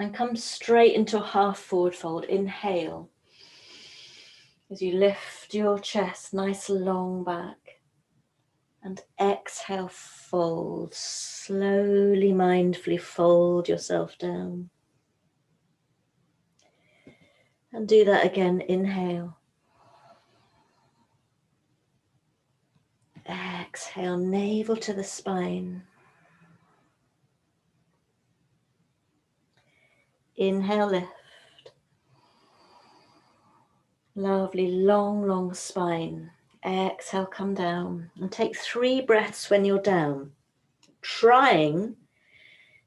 and come straight into a half forward fold. Inhale as you lift your chest nice long back. And exhale, fold. Slowly, mindfully fold yourself down. And do that again. Inhale. Exhale, navel to the spine. Inhale, lift. Lovely, long, long spine. Exhale, come down. And take 3 breaths when you're down. Trying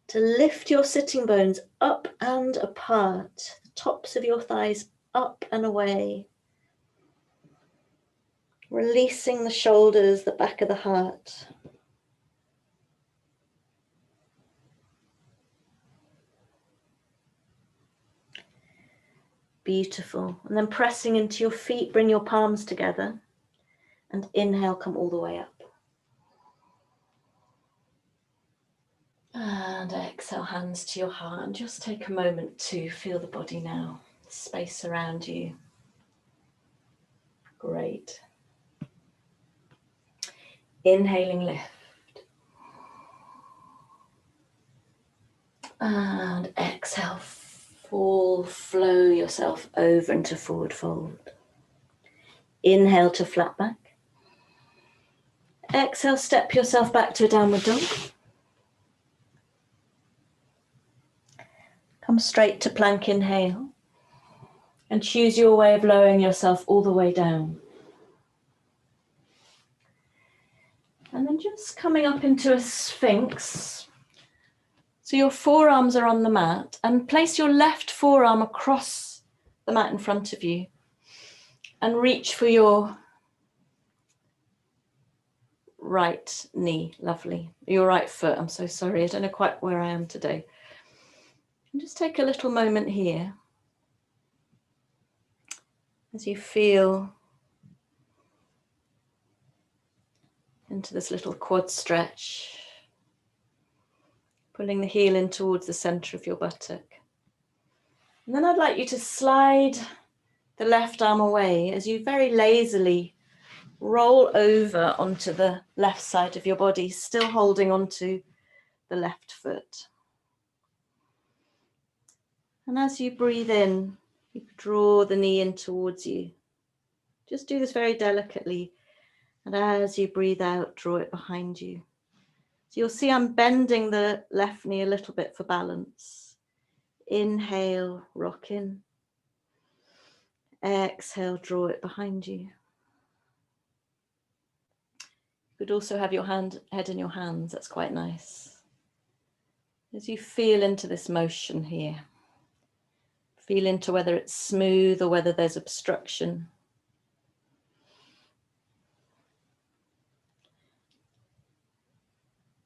to lift your sitting bones up and apart. The tops of your thighs up and away. Releasing the shoulders, the back of the heart. Beautiful. And then pressing into your feet, bring your palms together. And inhale, come all the way up. And exhale, hands to your heart. And just take a moment to feel the body now. Space around you. Great. Inhaling, lift. And exhale, flow yourself over into forward fold. Inhale to flat back. Exhale, step yourself back to a downward dog. Come straight to plank, inhale. And choose your way of lowering yourself all the way down. And then just coming up into a sphinx. So your forearms are on the mat, and place your left forearm across the mat in front of you and reach for your right knee. Lovely. Your right foot. I'm so sorry. I don't know quite where I am today. And just take a little moment here as you feel into this little quad stretch, pulling the heel in towards the center of your buttock. And then I'd like you to slide the left arm away as you very lazily roll over onto the left side of your body, still holding onto the left foot. And as you breathe in, you draw the knee in towards you. Just do this very delicately. And as you breathe out, draw it behind you. So you'll see I'm bending the left knee a little bit for balance. Inhale, rock in. Exhale, draw it behind you. You could also have your head in your hands. That's quite nice. As you feel into this motion here, feel into whether it's smooth or whether there's obstruction.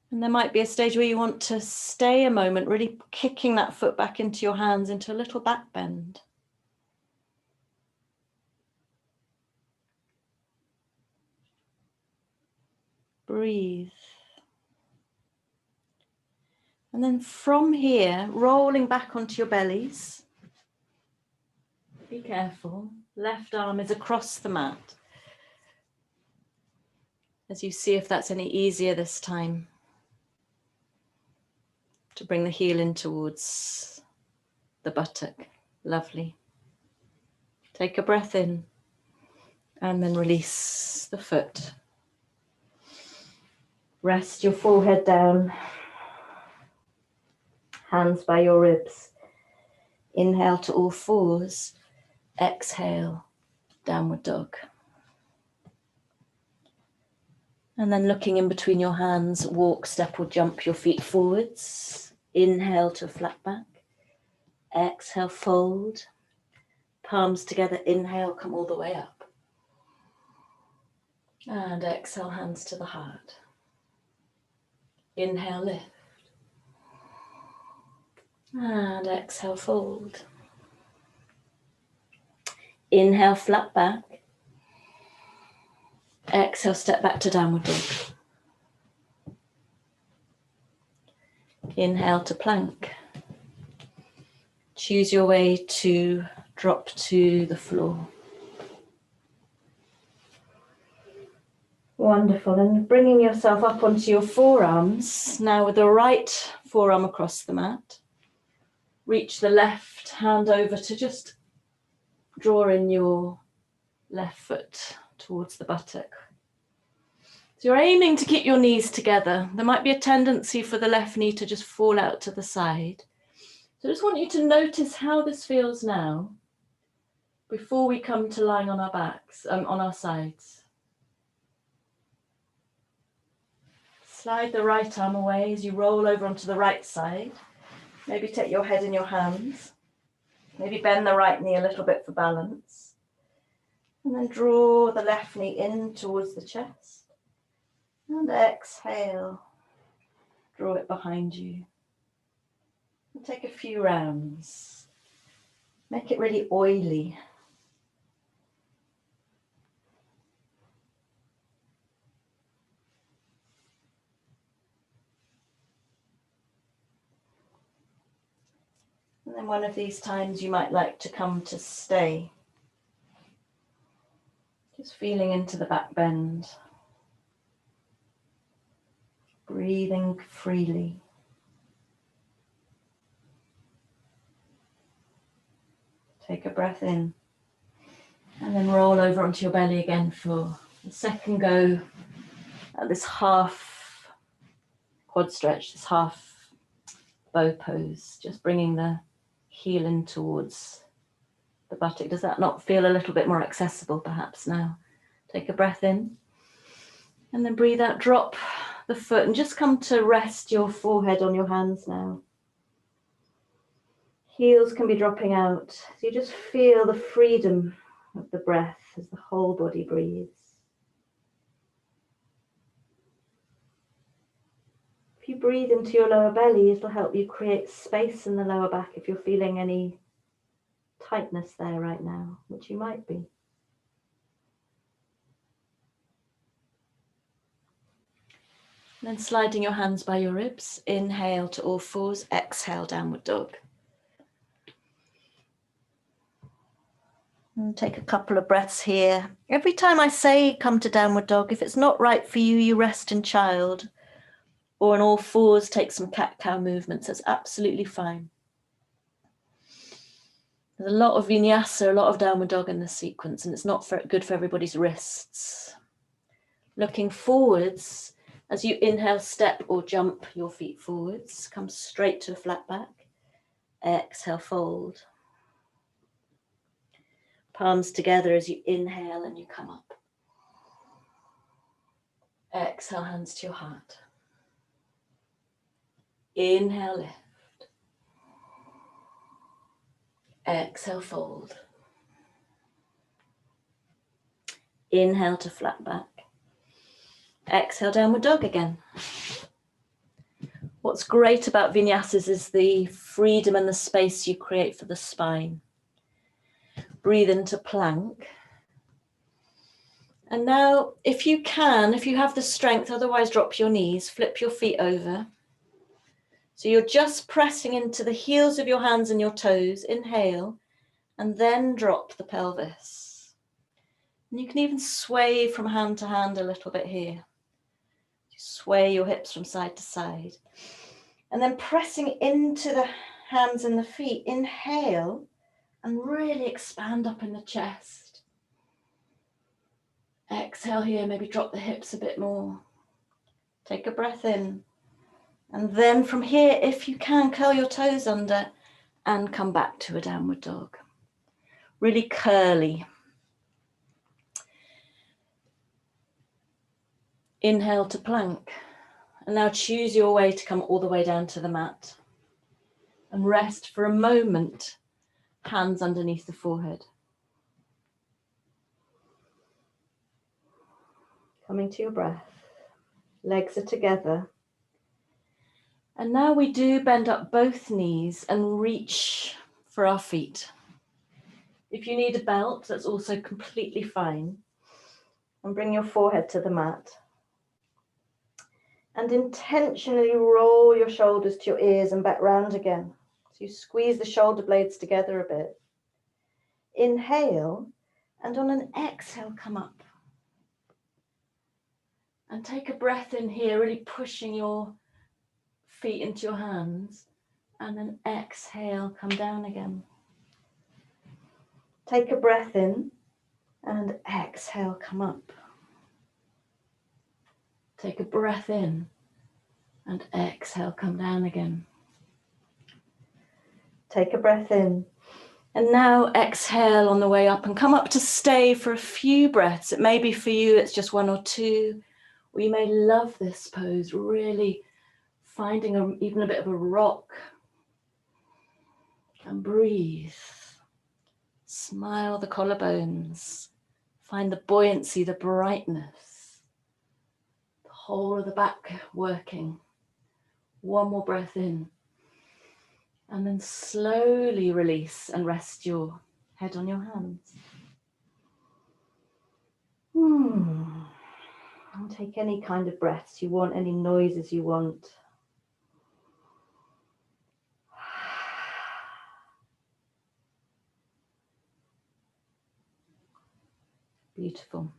And there might be a stage where you want to stay a moment, really kicking that foot back into your hands, into a little back bend. Breathe. And then from here, rolling back onto your bellies. Be careful. Left arm is across the mat. As you see if that's any easier this time. To bring the heel in towards the buttock. Lovely. Take a breath in and then release the foot. Rest your forehead down. Hands by your ribs. Inhale to all fours. Exhale, downward dog. And then looking in between your hands, walk, step or jump your feet forwards. Inhale to a flat back. Exhale, fold. Palms together, inhale, come all the way up. And exhale, hands to the heart. Inhale, lift. And exhale, fold. Inhale, flat back. Exhale, step back to downward dog. Inhale to plank. Choose your way to drop to the floor. Wonderful. And bringing yourself up onto your forearms. Now with the right forearm across the mat. Reach the left hand over to just draw in your left foot towards the buttock. So you're aiming to keep your knees together. There might be a tendency for the left knee to just fall out to the side. So I just want you to notice how this feels now before we come to lying on our backs, on our sides. Slide the right arm away as you roll over onto the right side. Maybe take your head in your hands. Maybe bend the right knee a little bit for balance. And then draw the left knee in towards the chest. And exhale. Draw it behind you. And take a few rounds. Make it really oily. And then one of these times you might like to come to stay. Just feeling into the back bend. Breathing freely. Take a breath in. And then roll over onto your belly again for the second go at this half quad stretch, this half bow pose. Just bringing the heel in towards the buttock. Does that not feel a little bit more accessible perhaps now? Take a breath in and then breathe out, drop the foot and just come to rest your forehead on your hands now. Heels can be dropping out. So you just feel the freedom of the breath as the whole body breathes. you breathe into your lower belly, it'll help you create space in the lower back if you're feeling any tightness there right now, which you might be. And then sliding your hands by your ribs, inhale to all fours, exhale, downward dog. And take a couple of breaths here. Every time I say come to downward dog, if it's not right for you, you rest in child. Or on all fours, take some cat-cow movements. That's absolutely fine. There's a lot of vinyasa, a lot of downward dog in this sequence, and it's not good for everybody's wrists. Looking forwards, as you inhale, step or jump your feet forwards. Come straight to a flat back. Exhale, fold. Palms together as you inhale and you come up. Exhale, hands to your heart. Inhale, lift. Exhale, fold. Inhale to flat back. Exhale, downward dog again. What's great about vinyasas is the freedom and the space you create for the spine. Breathe into plank. And now, if you can, if you have the strength, otherwise drop your knees, flip your feet over. So you're just pressing into the heels of your hands and your toes. Inhale, and then drop the pelvis. And you can even sway from hand to hand a little bit here. Sway your hips from side to side. And then pressing into the hands and the feet, inhale and really expand up in the chest. Exhale here, maybe drop the hips a bit more. Take a breath in. And then from here, if you can, curl your toes under and come back to a downward dog. Really curly. Inhale to plank. And now choose your way to come all the way down to the mat. And rest for a moment, hands underneath the forehead. Coming to your breath. Legs are together. And now we do bend up both knees and reach for our feet. If you need a belt, that's also completely fine. And bring your forehead to the mat. And intentionally roll your shoulders to your ears and back round again. So you squeeze the shoulder blades together a bit. Inhale, and on an exhale, come up. And take a breath in here, really pushing your feet into your hands. And then exhale, come down again. Take a breath in, and exhale, come up. Take a breath in, and exhale, come down again. Take a breath in, and now exhale on the way up and come up to stay for a few breaths. It may be for you, it's just one or two, or you may love this pose, really finding even a bit of a rock. And breathe. Smile the collarbones. Find the buoyancy, the brightness. The whole of the back working. One more breath in. And then slowly release and rest your head on your hands. And take any kind of breaths you want, any noises you want. Beautiful.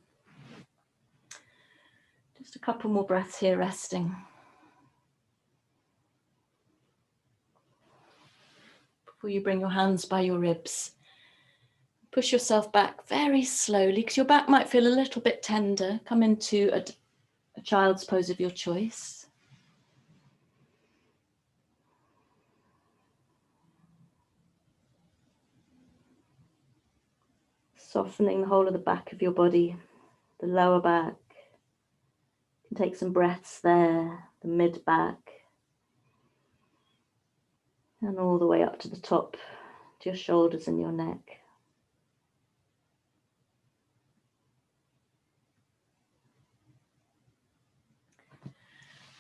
Just a couple more breaths here, resting. Before you bring your hands by your ribs, push yourself back very slowly because your back might feel a little bit tender. Come into a child's pose of your choice. Softening the whole of the back of your body, the lower back. You can take some breaths there, the mid back. And all the way up to the top, to your shoulders and your neck.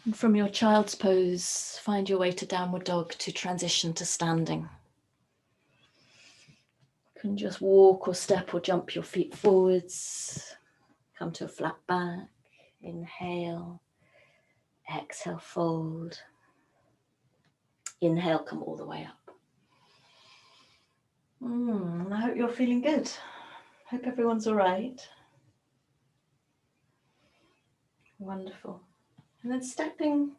And from your child's pose, find your way to downward dog to transition to standing. You can just walk or step or jump your feet forwards. Come to a flat back. Inhale. Exhale, fold. Inhale, come all the way up. I hope you're feeling good. Hope everyone's all right. Wonderful. And then stepping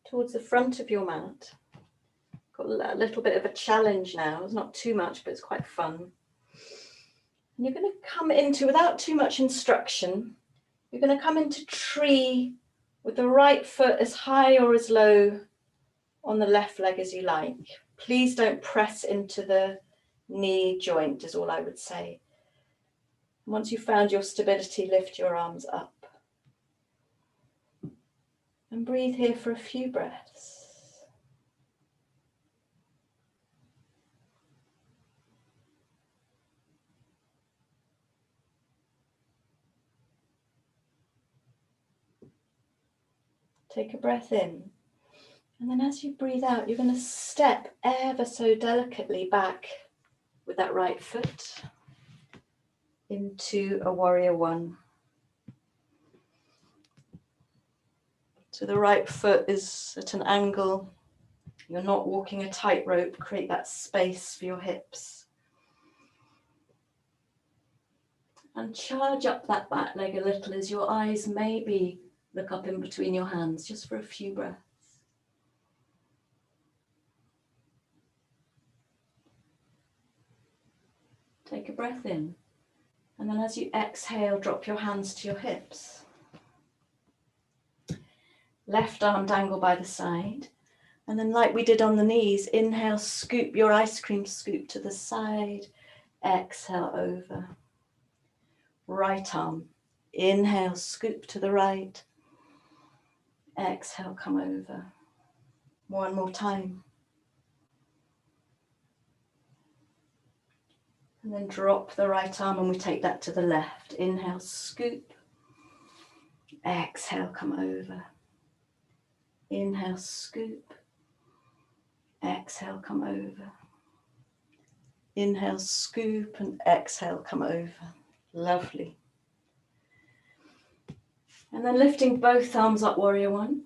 towards the front of your mat. Got a little bit of a challenge now. It's not too much, but it's quite fun. And you're going to come into, without too much instruction, you're going to come into tree with the right foot as high or as low on the left leg as you like. Please don't press into the knee joint is all I would say. Once you've found your stability, lift your arms up. And breathe here for a few breaths. Take a breath in. And then as you breathe out, you're going to step ever so delicately back with that right foot into a warrior one. So the right foot is at an angle. You're not walking a tightrope. Create that space for your hips. And charge up that back leg a little as your eyes maybe look up in between your hands, just for a few breaths. Take a breath in. And then as you exhale, drop your hands to your hips. Left arm dangle by the side. And then like we did on the knees, inhale, scoop your ice cream scoop to the side. Exhale over. Right arm. Inhale, scoop to the right. Exhale, come over. One more time. And then drop the right arm and we take that to the left. Inhale, scoop. Exhale, come over. Inhale, scoop. Exhale, come over. Inhale, scoop, and exhale, come over. Lovely. And then lifting both arms up, warrior one.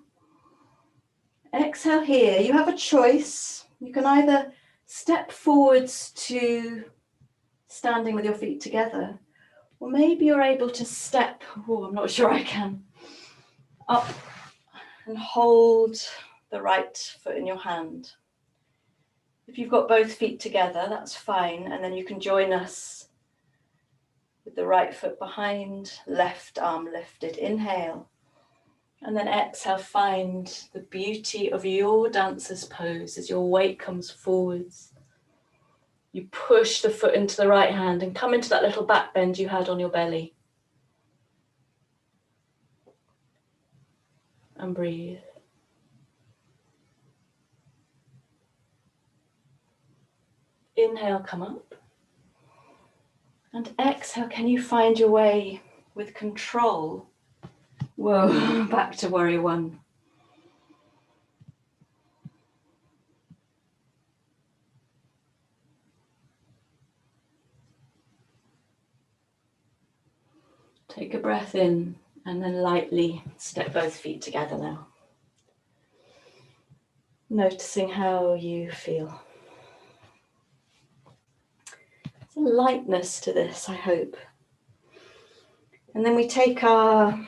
Exhale here. You have a choice. You can either step forwards to standing with your feet together, or maybe you're able to step, I'm not sure I can, up and hold the right foot in your hand. If you've got both feet together, that's fine, and then you can join us with the right foot behind, left arm lifted. Inhale, and then exhale, find the beauty of your dancer's pose as your weight comes forwards. You push the foot into the right hand and come into that little back bend you had on your belly. And breathe. Inhale, come up. And exhale, can you find your way with control? Whoa, back to warrior one. Take a breath in and then lightly step both feet together now. Noticing how you feel. There's a lightness to this, I hope. And then we take our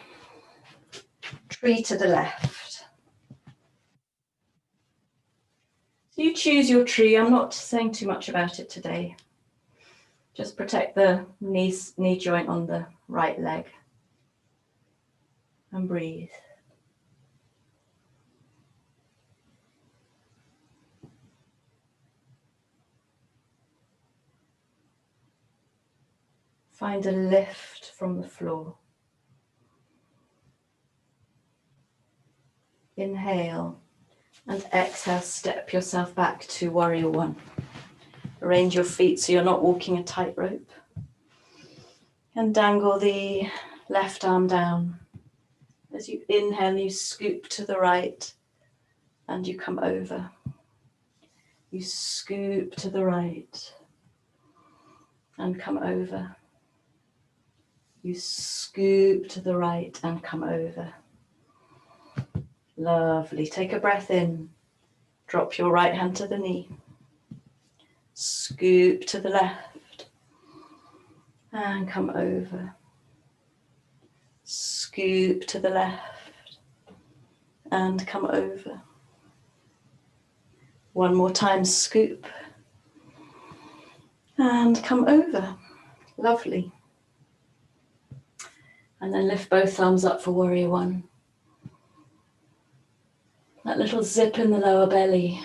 tree to the left. So you choose your tree. I'm not saying too much about it today. Just protect the knee joint on the right leg. And breathe. Find a lift from the floor. Inhale and exhale, step yourself back to warrior one. Arrange your feet so you're not walking a tightrope. And dangle the left arm down As you inhale, you scoop to the right and you come over. You scoop to the right and come over. You scoop to the right and come over. Lovely. Take a breath in. Drop your right hand to the knee. Scoop to the left and come over. Scoop to the left and come over. One more time, scoop and come over. Lovely. And then lift both arms up for warrior one. That little zip in the lower belly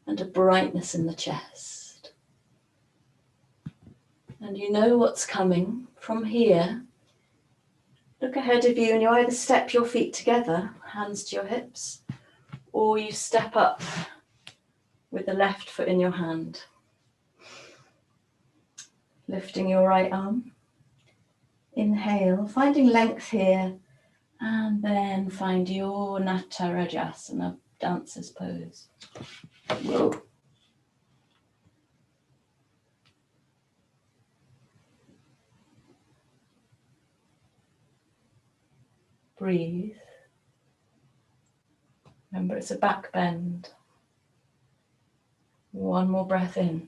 and a brightness in the chest. And you know what's coming from here. Look ahead of you and you either step your feet together, hands to your hips, or you step up with the left foot in your hand. Lifting your right arm. Inhale, finding length here, and then find your Natarajasana, dancer's pose. Whoa. Breathe. Remember, it's a back bend. One more breath in,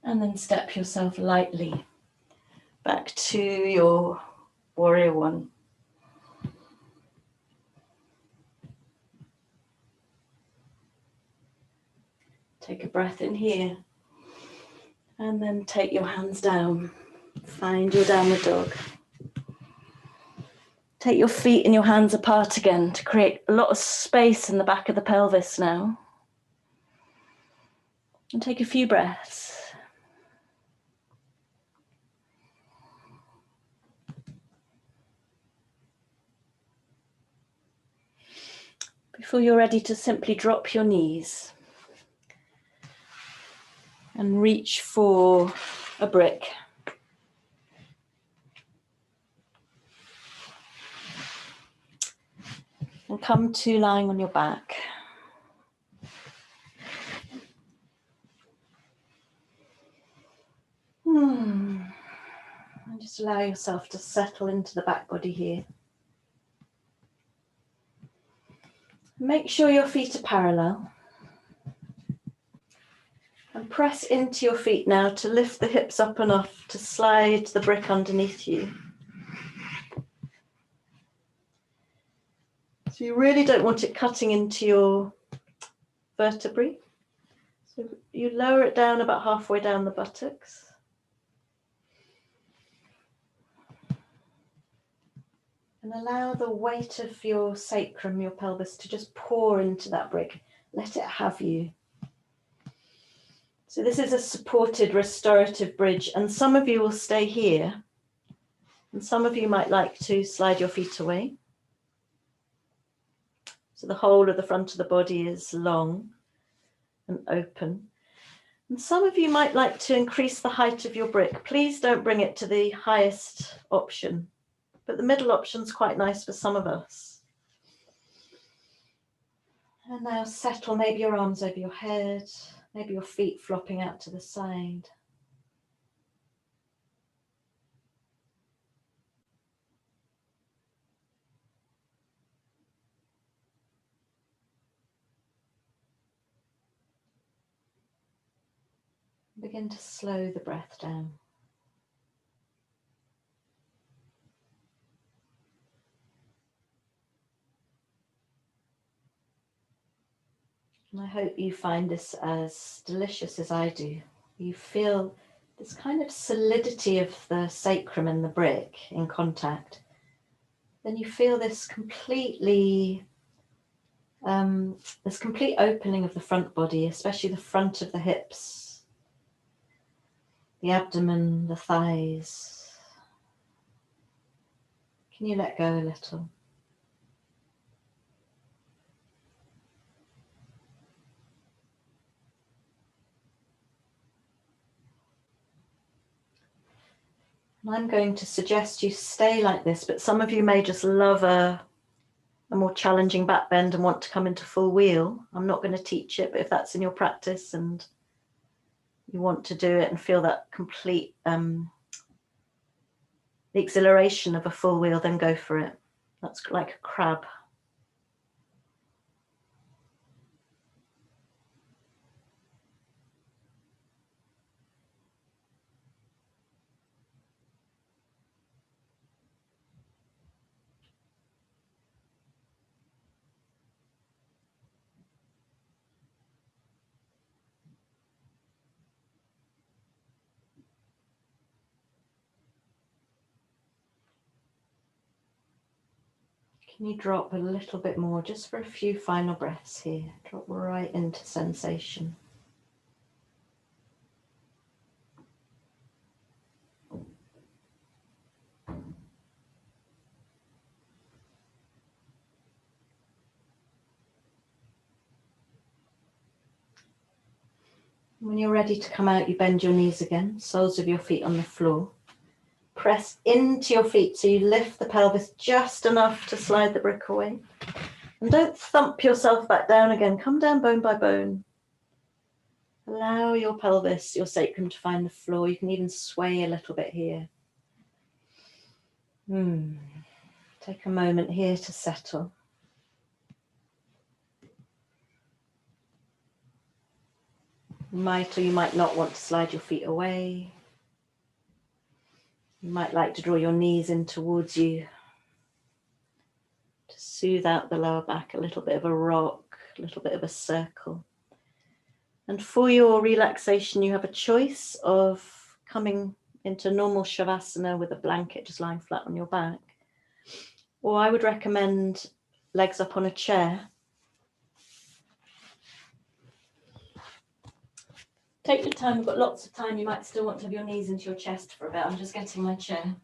and then step yourself lightly back to your warrior one. Take a breath in here, and then take your hands down. Find your downward dog. Take your feet and your hands apart again to create a lot of space in the back of the pelvis now. And take a few breaths. Before you're ready to simply drop your knees and reach for a brick. And come to lying on your back. And just allow yourself to settle into the back body here. Make sure your feet are parallel. And press into your feet now to lift the hips up enough to slide the brick underneath you. So you really don't want it cutting into your vertebrae. So you lower it down about halfway down the buttocks. And allow the weight of your sacrum, your pelvis, to just pour into that brick. Let it have you. So this is a supported restorative bridge, and some of you will stay here, and some of you might like to slide your feet away. So the whole of the front of the body is long and open. And some of you might like to increase the height of your brick. Please don't bring it to the highest option, but the middle option is quite nice for some of us. And now settle maybe your arms over your head, maybe your feet flopping out to the side. Begin to slow the breath down. And I hope you find this as delicious as I do. You feel this kind of solidity of the sacrum and the brick in contact. Then you feel this complete opening of the front body, especially the front of the hips, the abdomen, the thighs. Can you let go a little? I'm going to suggest you stay like this, but some of you may just love a more challenging back bend and want to come into full wheel. I'm not going to teach it, but if that's in your practice and you want to do it and feel that complete the exhilaration of a full wheel, then go for it. That's like a crab. Can you drop a little bit more, just for a few final breaths here? Drop right into sensation. When you're ready to come out, you bend your knees again, soles of your feet on the floor. Press into your feet so you lift the pelvis just enough to slide the brick away. And don't thump yourself back down again. Come down bone by bone. Allow your pelvis, your sacrum to find the floor. You can even sway a little bit here. Take a moment here to settle. You might or you might not want to slide your feet away. You might like to draw your knees in towards you to soothe out the lower back, a little bit of a rock, a little bit of a circle. And for your relaxation, you have a choice of coming into normal Shavasana with a blanket just lying flat on your back. Or I would recommend legs up on a chair. Take your time, we've got lots of time. You might still want to have your knees into your chest for a bit. I'm just getting my chair.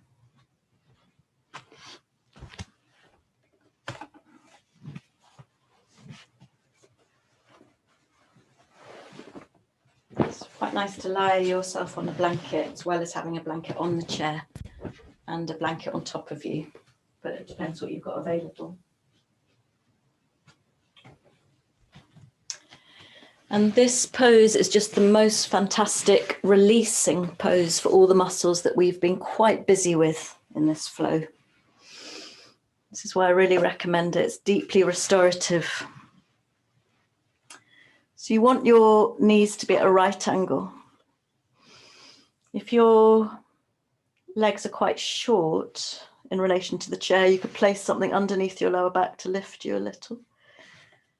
It's quite nice to lie yourself on a blanket as well as having a blanket on the chair and a blanket on top of you, but it depends what you've got available. And this pose is just the most fantastic releasing pose for all the muscles that we've been quite busy with in this flow. This is why I really recommend it. It's deeply restorative. So you want your knees to be at a right angle. If your legs are quite short in relation to the chair, you could place something underneath your lower back to lift you a little.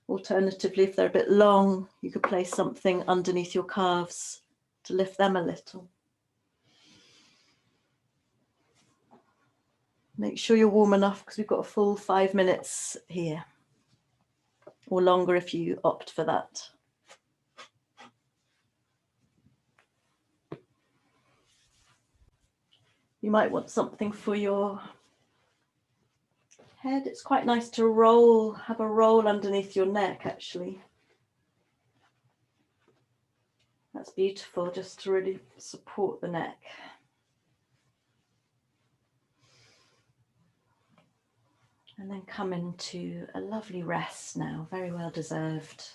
Alternatively, if they're a bit long, you could place something underneath your calves to lift them a little. Make sure you're warm enough because we've got a full 5 minutes here, or longer if you opt for that. You might want something for your head. It's quite nice to roll, have a roll underneath your neck actually. That's beautiful, just to really support the neck. And then come into a lovely rest now, very well deserved.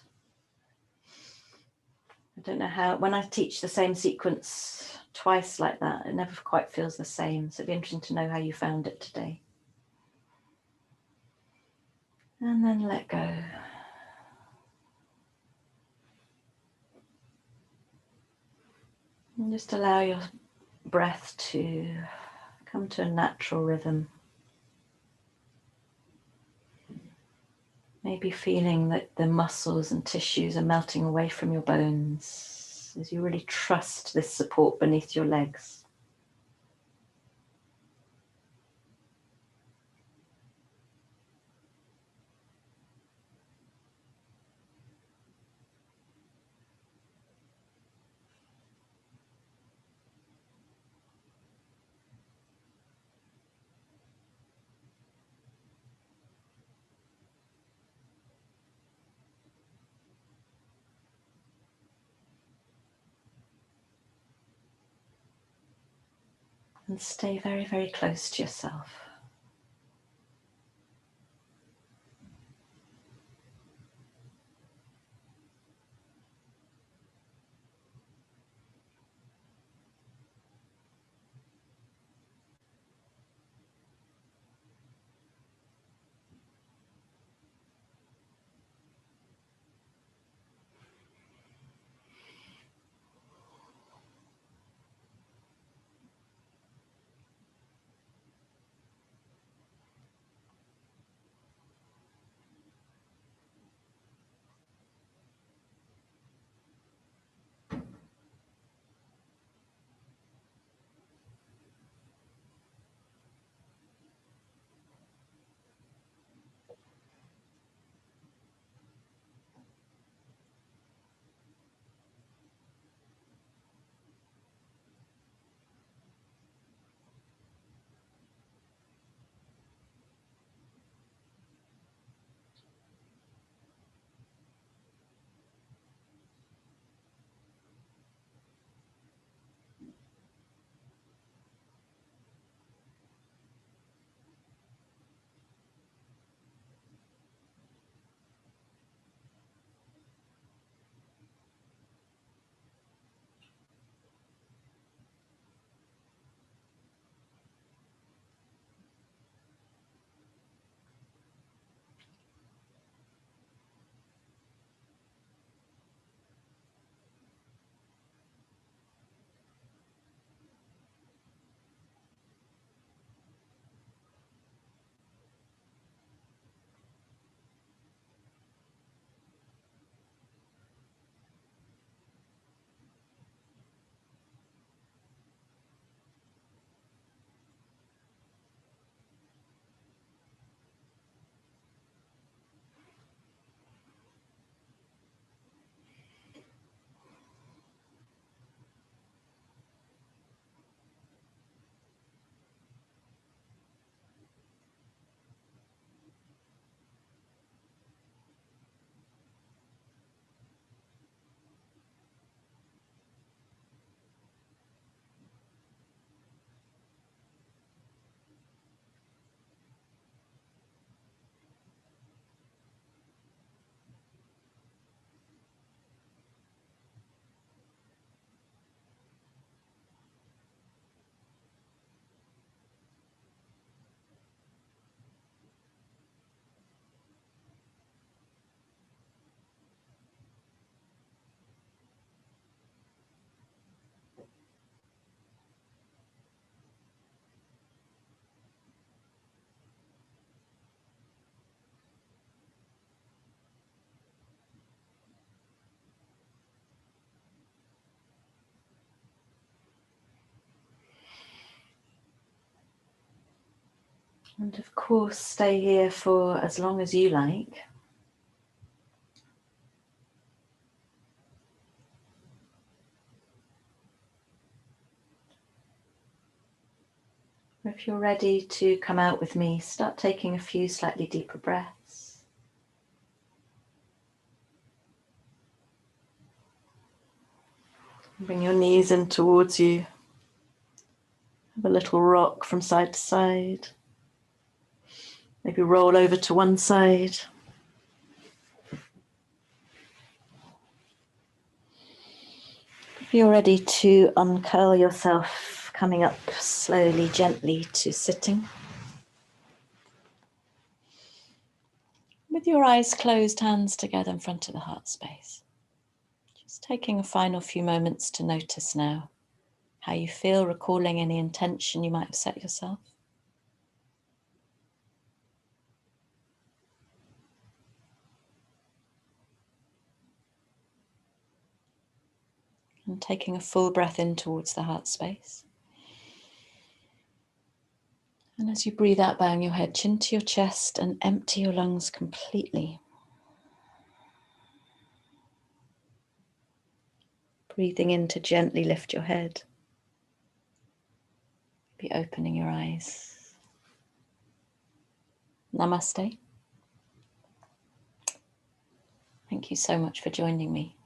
I don't know how, when I teach the same sequence twice like that, it never quite feels the same. So it'd be interesting to know how you found it today. And then let go. And just allow your breath to come to a natural rhythm. Maybe feeling that the muscles and tissues are melting away from your bones as you really trust this support beneath your legs. And stay very, very close to yourself. And of course, stay here for as long as you like. If you're ready to come out with me, start taking a few slightly deeper breaths. Bring your knees in towards you. Have a little rock from side to side. Maybe roll over to one side. If you're ready to uncurl yourself, coming up slowly, gently to sitting. With your eyes closed, hands together in front of the heart space. Just taking a final few moments to notice now how you feel, recalling any intention you might have set yourself. And taking a full breath in towards the heart space. And as you breathe out, bowing your head, chin to your chest and empty your lungs completely. Breathing in to gently lift your head. Be opening your eyes. Namaste. Thank you so much for joining me.